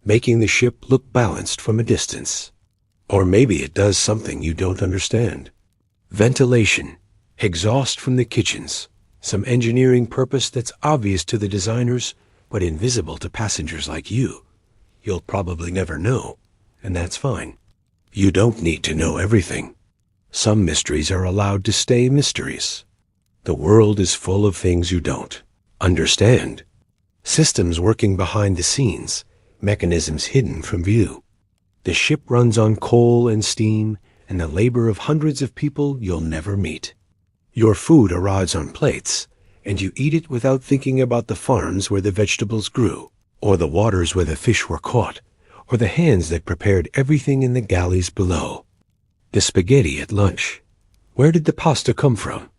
Making the ship look balanced from a distance. Or maybe it does something you don't understand. Ventilation, exhaust from the kitchens, some engineering purpose that's obvious to the designers, but invisible to passengers like you. You'll probably never know, and that's fine. You don't need to know everything. Some mysteries are allowed to stay mysteries. The world is full of things you don't understand. Systems working behind the scenes, mechanisms hidden from view. The ship runs on coal and steam and the labor of hundreds of people you'll never meet. Your food arrives on plates, and you eat it without thinking about the farms where the vegetables grew, or the waters where the fish were caught, or the hands that prepared everything in the galleys below. The spaghetti at lunch. Where did the pasta come from?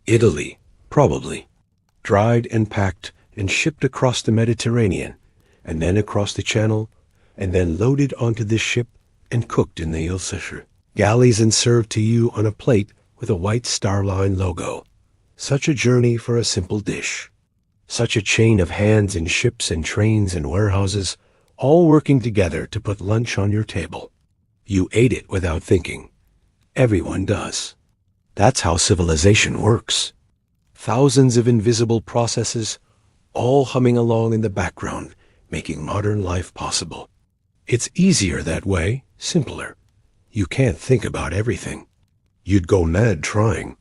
Italy, probably. Dried and packed and shipped across the Mediterranean, and then across the Channel, and then loaded onto this ship and cooked in the Ilsesher galleys and served to you on a plate with a white Star Line logo. Such a journey for a simple dish. Such a chain of hands in ships and trains and warehouses, all working together to put lunch on your table. You ate it without thinking. Everyone does. That's how civilization works. Thousands of invisible processes, all humming along in the background, making modern life possible. It's easier that way, simpler. You can't think about everything. You'd go mad trying.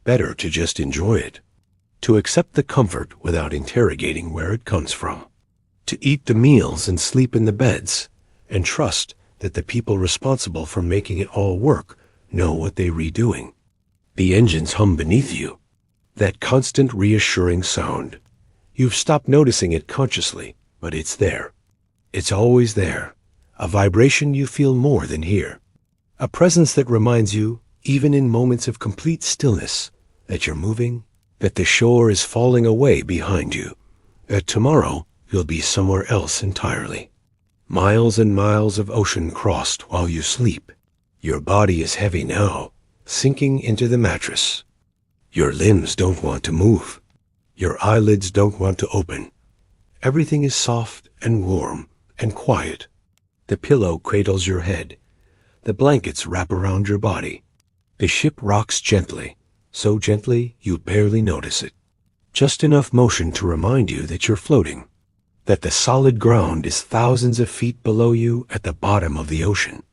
Better to just enjoy it. To accept the comfort without interrogating where it comes from. To eat the meals and sleep in the beds, and trust that the people responsible for making it all work know what they're redoing. The engines hum beneath you. That constant reassuring sound. You've stopped noticing it consciously, but it's there. It's always there. A vibration you feel more than hear. A presence that reminds you, even in moments of complete stillness, that you're moving, that the shore is falling away behind you, that tomorrow you'll be somewhere else entirely. Miles and miles of ocean crossed while you sleep. Your body is heavy now, sinking into the mattress. Your limbs don't want to move. Your eyelids don't want to open. Everything is soft and warm and quiet. The pillow cradles your head. The blankets wrap around your body. The ship rocks gently, so gently you barely notice it. Just enough motion to remind you that you're floating, that the solid ground is thousands of feet below you at the bottom of the ocean,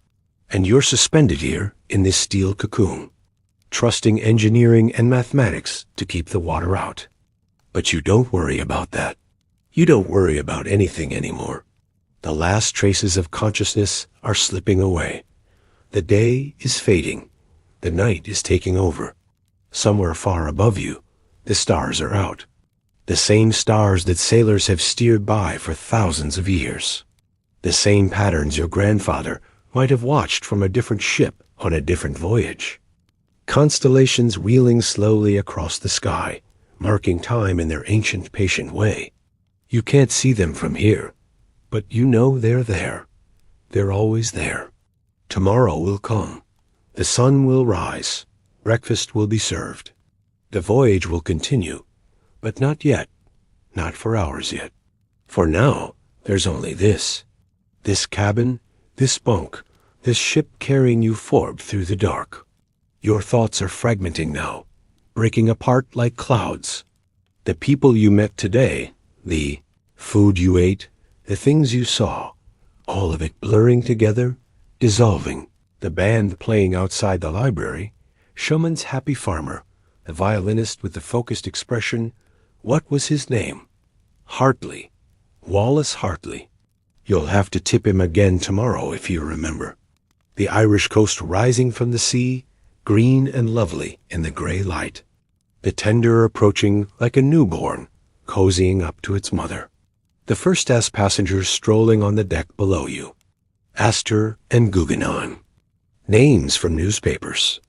and you're suspended here in this steel cocoon, trusting engineering and mathematics to keep the water out. But you don't worry about that. You don't worry about anything anymore. The last traces of consciousness are slipping away. The day is fading. The night is taking over. Somewhere far above you, the stars are out. The same stars that sailors have steered by for thousands of years. The same patterns your grandfather might have watched from a different ship on a different voyage. Constellations wheeling slowly across the sky, marking time in their ancient, patient way. You can't see them from here, but you know they're there. They're always there. Tomorrow will come. The sun will rise. Breakfast will be served. The voyage will continue, but not yet, not for hours yet. For now, there's only this cabin, this bunk, this ship carrying you forward through the dark. Your thoughts are fragmenting now, breaking apart like clouds. The people you met today, the food you ate, the things you saw, all of it blurring together, dissolving. The band playing outside the library, Schumann's Happy Farmer, the violinist with the focused expression. What was his name? Hartley. Wallace Hartley. You'll have to tip him again tomorrow if you remember. The Irish coast rising from the sea, green and lovely in the gray light. The tender approaching like a newborn, cozying up to its mother. The first-class passengers strolling on the deck below you. Astor and Guggenheim. Names from newspapers.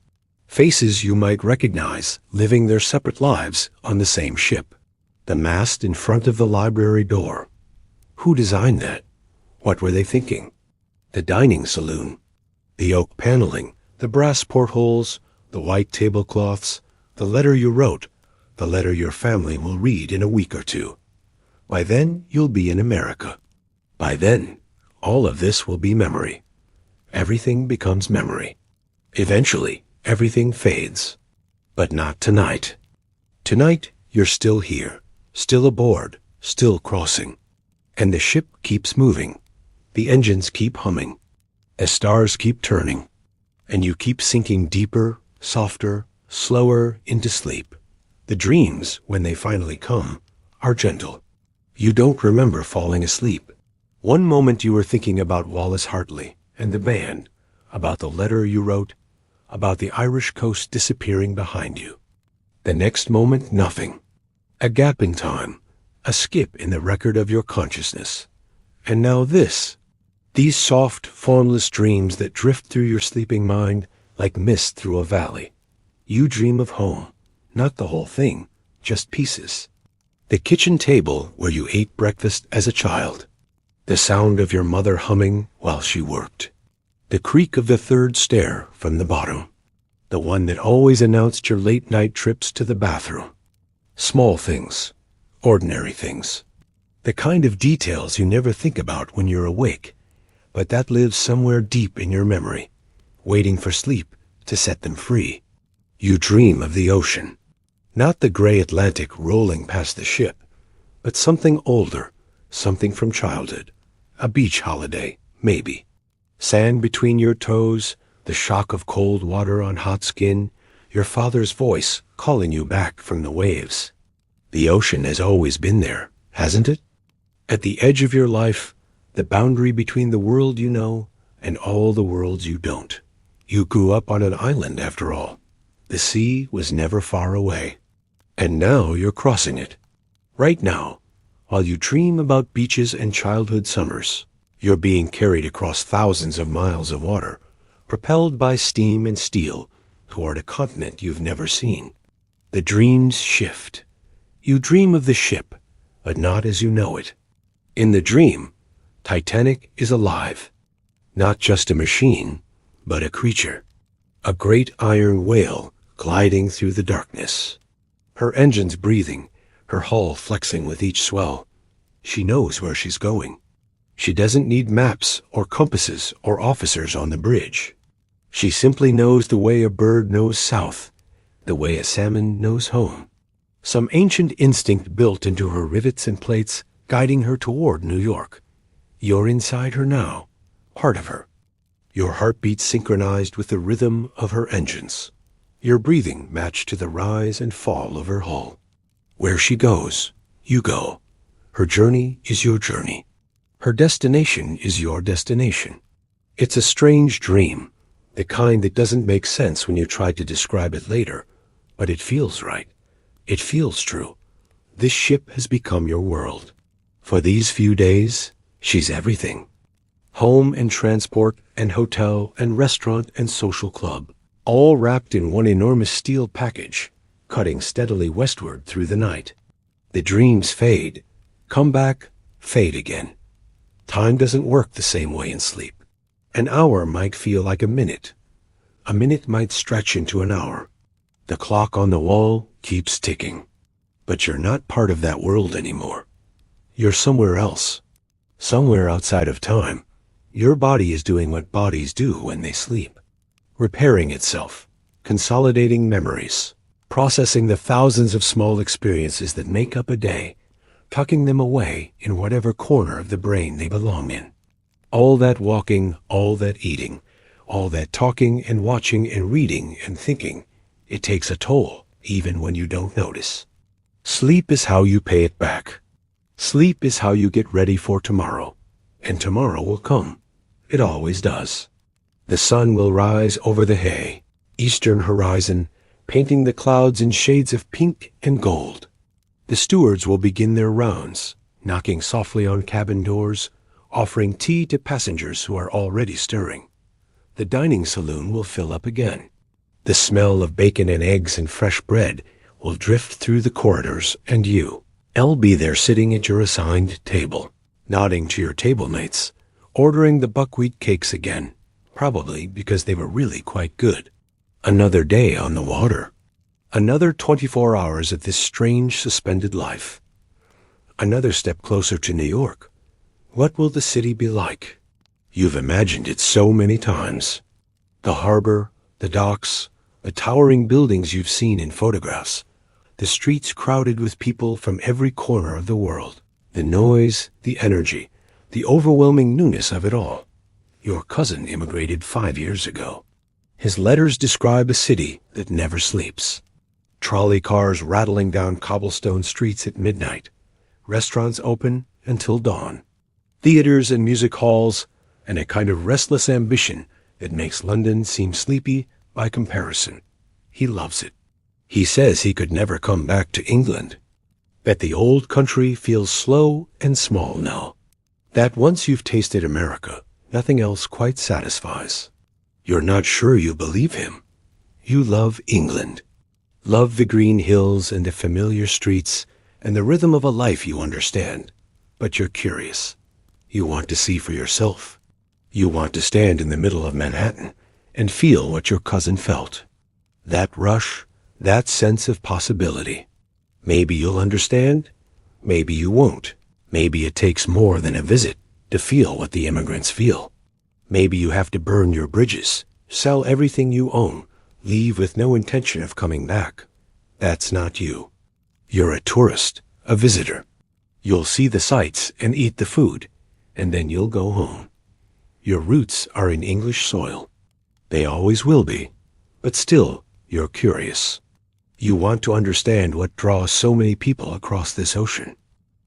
Faces you might recognize living their separate lives on the same ship. The mast in front of the library door. Who designed that? What were they thinking? The dining saloon. The oak paneling, the brass portholes, the white tablecloths, the letter you wrote, the letter your family will read in a week or two. By then, you'll be in America. By then, all of this will be memory. Everything becomes memory. Eventually, everything fades. But not tonight. Tonight, you're still here, still aboard, still crossing. And the ship keeps moving. The engines keep humming. The stars keep turning. And you keep sinking deeper, softer, slower into sleep. The dreams, when they finally come, are gentle. You don't remember falling asleep. One moment you were thinking about Wallace Hartley and the band, about the letter you wrote, about the Irish coast disappearing behind you. The next moment, nothing. A gap in time, a skip in the record of your consciousness. And now this. These soft, formless dreams that drift through your sleeping mind like mist through a valley. You dream of home, not the whole thing, just pieces. The kitchen table where you ate breakfast as a child. The sound of your mother humming while she worked. The creak of the third stair from the bottom. The one that always announced your late-night trips to the bathroom. Small things, ordinary things. The kind of details you never think about when you're awake, but that lives somewhere deep in your memory, waiting for sleep to set them free. You dream of the ocean. Not the gray Atlantic rolling past the ship, but something older, something from childhood. A beach holiday, maybe. Sand between your toes, the shock of cold water on hot skin, your father's voice calling you back from the waves. The ocean has always been there, hasn't it? At the edge of your life, the boundary between the world you know and all the worlds you don't. You grew up on an island, after all. The sea was never far away. And now you're crossing it. Right now, while you dream about beaches and childhood summers, you're being carried across thousands of miles of water, propelled by steam and steel toward a continent you've never seen. The dreams shift. You dream of the ship, but not as you know it. In the dream, Titanic is alive. Not just a machine, but a creature. A great iron whale gliding through the darkness. Her engines breathing, her hull flexing with each swell. She knows where she's going. She doesn't need maps or compasses or officers on the bridge. She simply knows the way a bird knows south, the way a salmon knows home. Some ancient instinct built into her rivets and plates, guiding her toward New York. You're inside her now, part of her. Your heartbeat synchronized with the rhythm of her engines. Your breathing matched to the rise and fall of her hull. Where she goes, you go. Her journey is your journey. Her destination is your destination. It's a strange dream, the kind that doesn't make sense when you try to describe it later, but it feels right. It feels true. This ship has become your world. For these few days, she's everything. Home and transport and hotel and restaurant and social club, all wrapped in one enormous steel package, cutting steadily westward through the night. The dreams fade, come back, fade again. Time doesn't work the same way in sleep. An hour might feel like a minute. A minute might stretch into an hour. The clock on the wall keeps ticking. But you're not part of that world anymore. You're somewhere else. Somewhere outside of time. Your body is doing what bodies do when they sleep. Repairing itself. Consolidating memories. Processing the thousands of small experiences that make up a day. Tucking them away in whatever corner of the brain they belong in. All that walking, all that eating, all that talking and watching and reading and thinking, it takes a toll, even when you don't notice. Sleep is how you pay it back. Sleep is how you get ready for tomorrow. And tomorrow will come. It always does. The sun will rise over the hay, eastern horizon, painting the clouds in shades of pink and gold. The stewards will begin their rounds, knocking softly on cabin doors, offering tea to passengers who are already stirring. The dining saloon will fill up again. The smell of bacon and eggs and fresh bread will drift through the corridors, and you'll be there sitting at your assigned table, nodding to your table mates, ordering the buckwheat cakes again, probably because they were really quite good. Another day on the water. Another 24 hours of this strange suspended life. Another step closer to New York. What will the city be like? You've imagined it so many times. The harbor, the docks, the towering buildings you've seen in photographs, the streets crowded with people from every corner of the world, the noise, the energy, the overwhelming newness of it all. Your cousin immigrated 5 years ago. His letters describe a city that never sleeps. Trolley cars rattling down cobblestone streets at midnight. Restaurants open until dawn. Theaters and music halls, and a kind of restless ambition that makes London seem sleepy by comparison. He loves it. He says he could never come back to England. That the old country feels slow and small now. That once you've tasted America, nothing else quite satisfies. You're not sure you believe him. You love England. Love the green hills and the familiar streets and the rhythm of a life you understand. But you're curious. You want to see for yourself. You want to stand in the middle of Manhattan and feel what your cousin felt. That rush, that sense of possibility. Maybe you'll understand. Maybe you won't. Maybe it takes more than a visit to feel what the immigrants feel. Maybe you have to burn your bridges, sell everything you own, leave with no intention of coming back. That's not you. You're a tourist, a visitor. You'll see the sights and eat the food, and then you'll go home. Your roots are in English soil. They always will be, but still, you're curious. You want to understand what draws so many people across this ocean.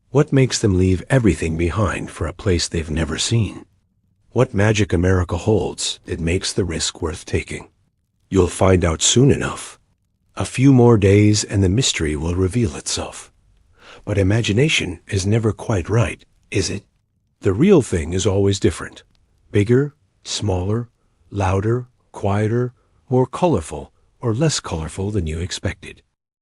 What makes them leave everything behind for a place they've never seen? What magic America holds that makes the risk worth taking? You'll find out soon enough. A few more days and the mystery will reveal itself. But imagination is never quite right, is it? The real thing is always different. Bigger, smaller, louder, quieter, more colorful, or less colorful than you expected.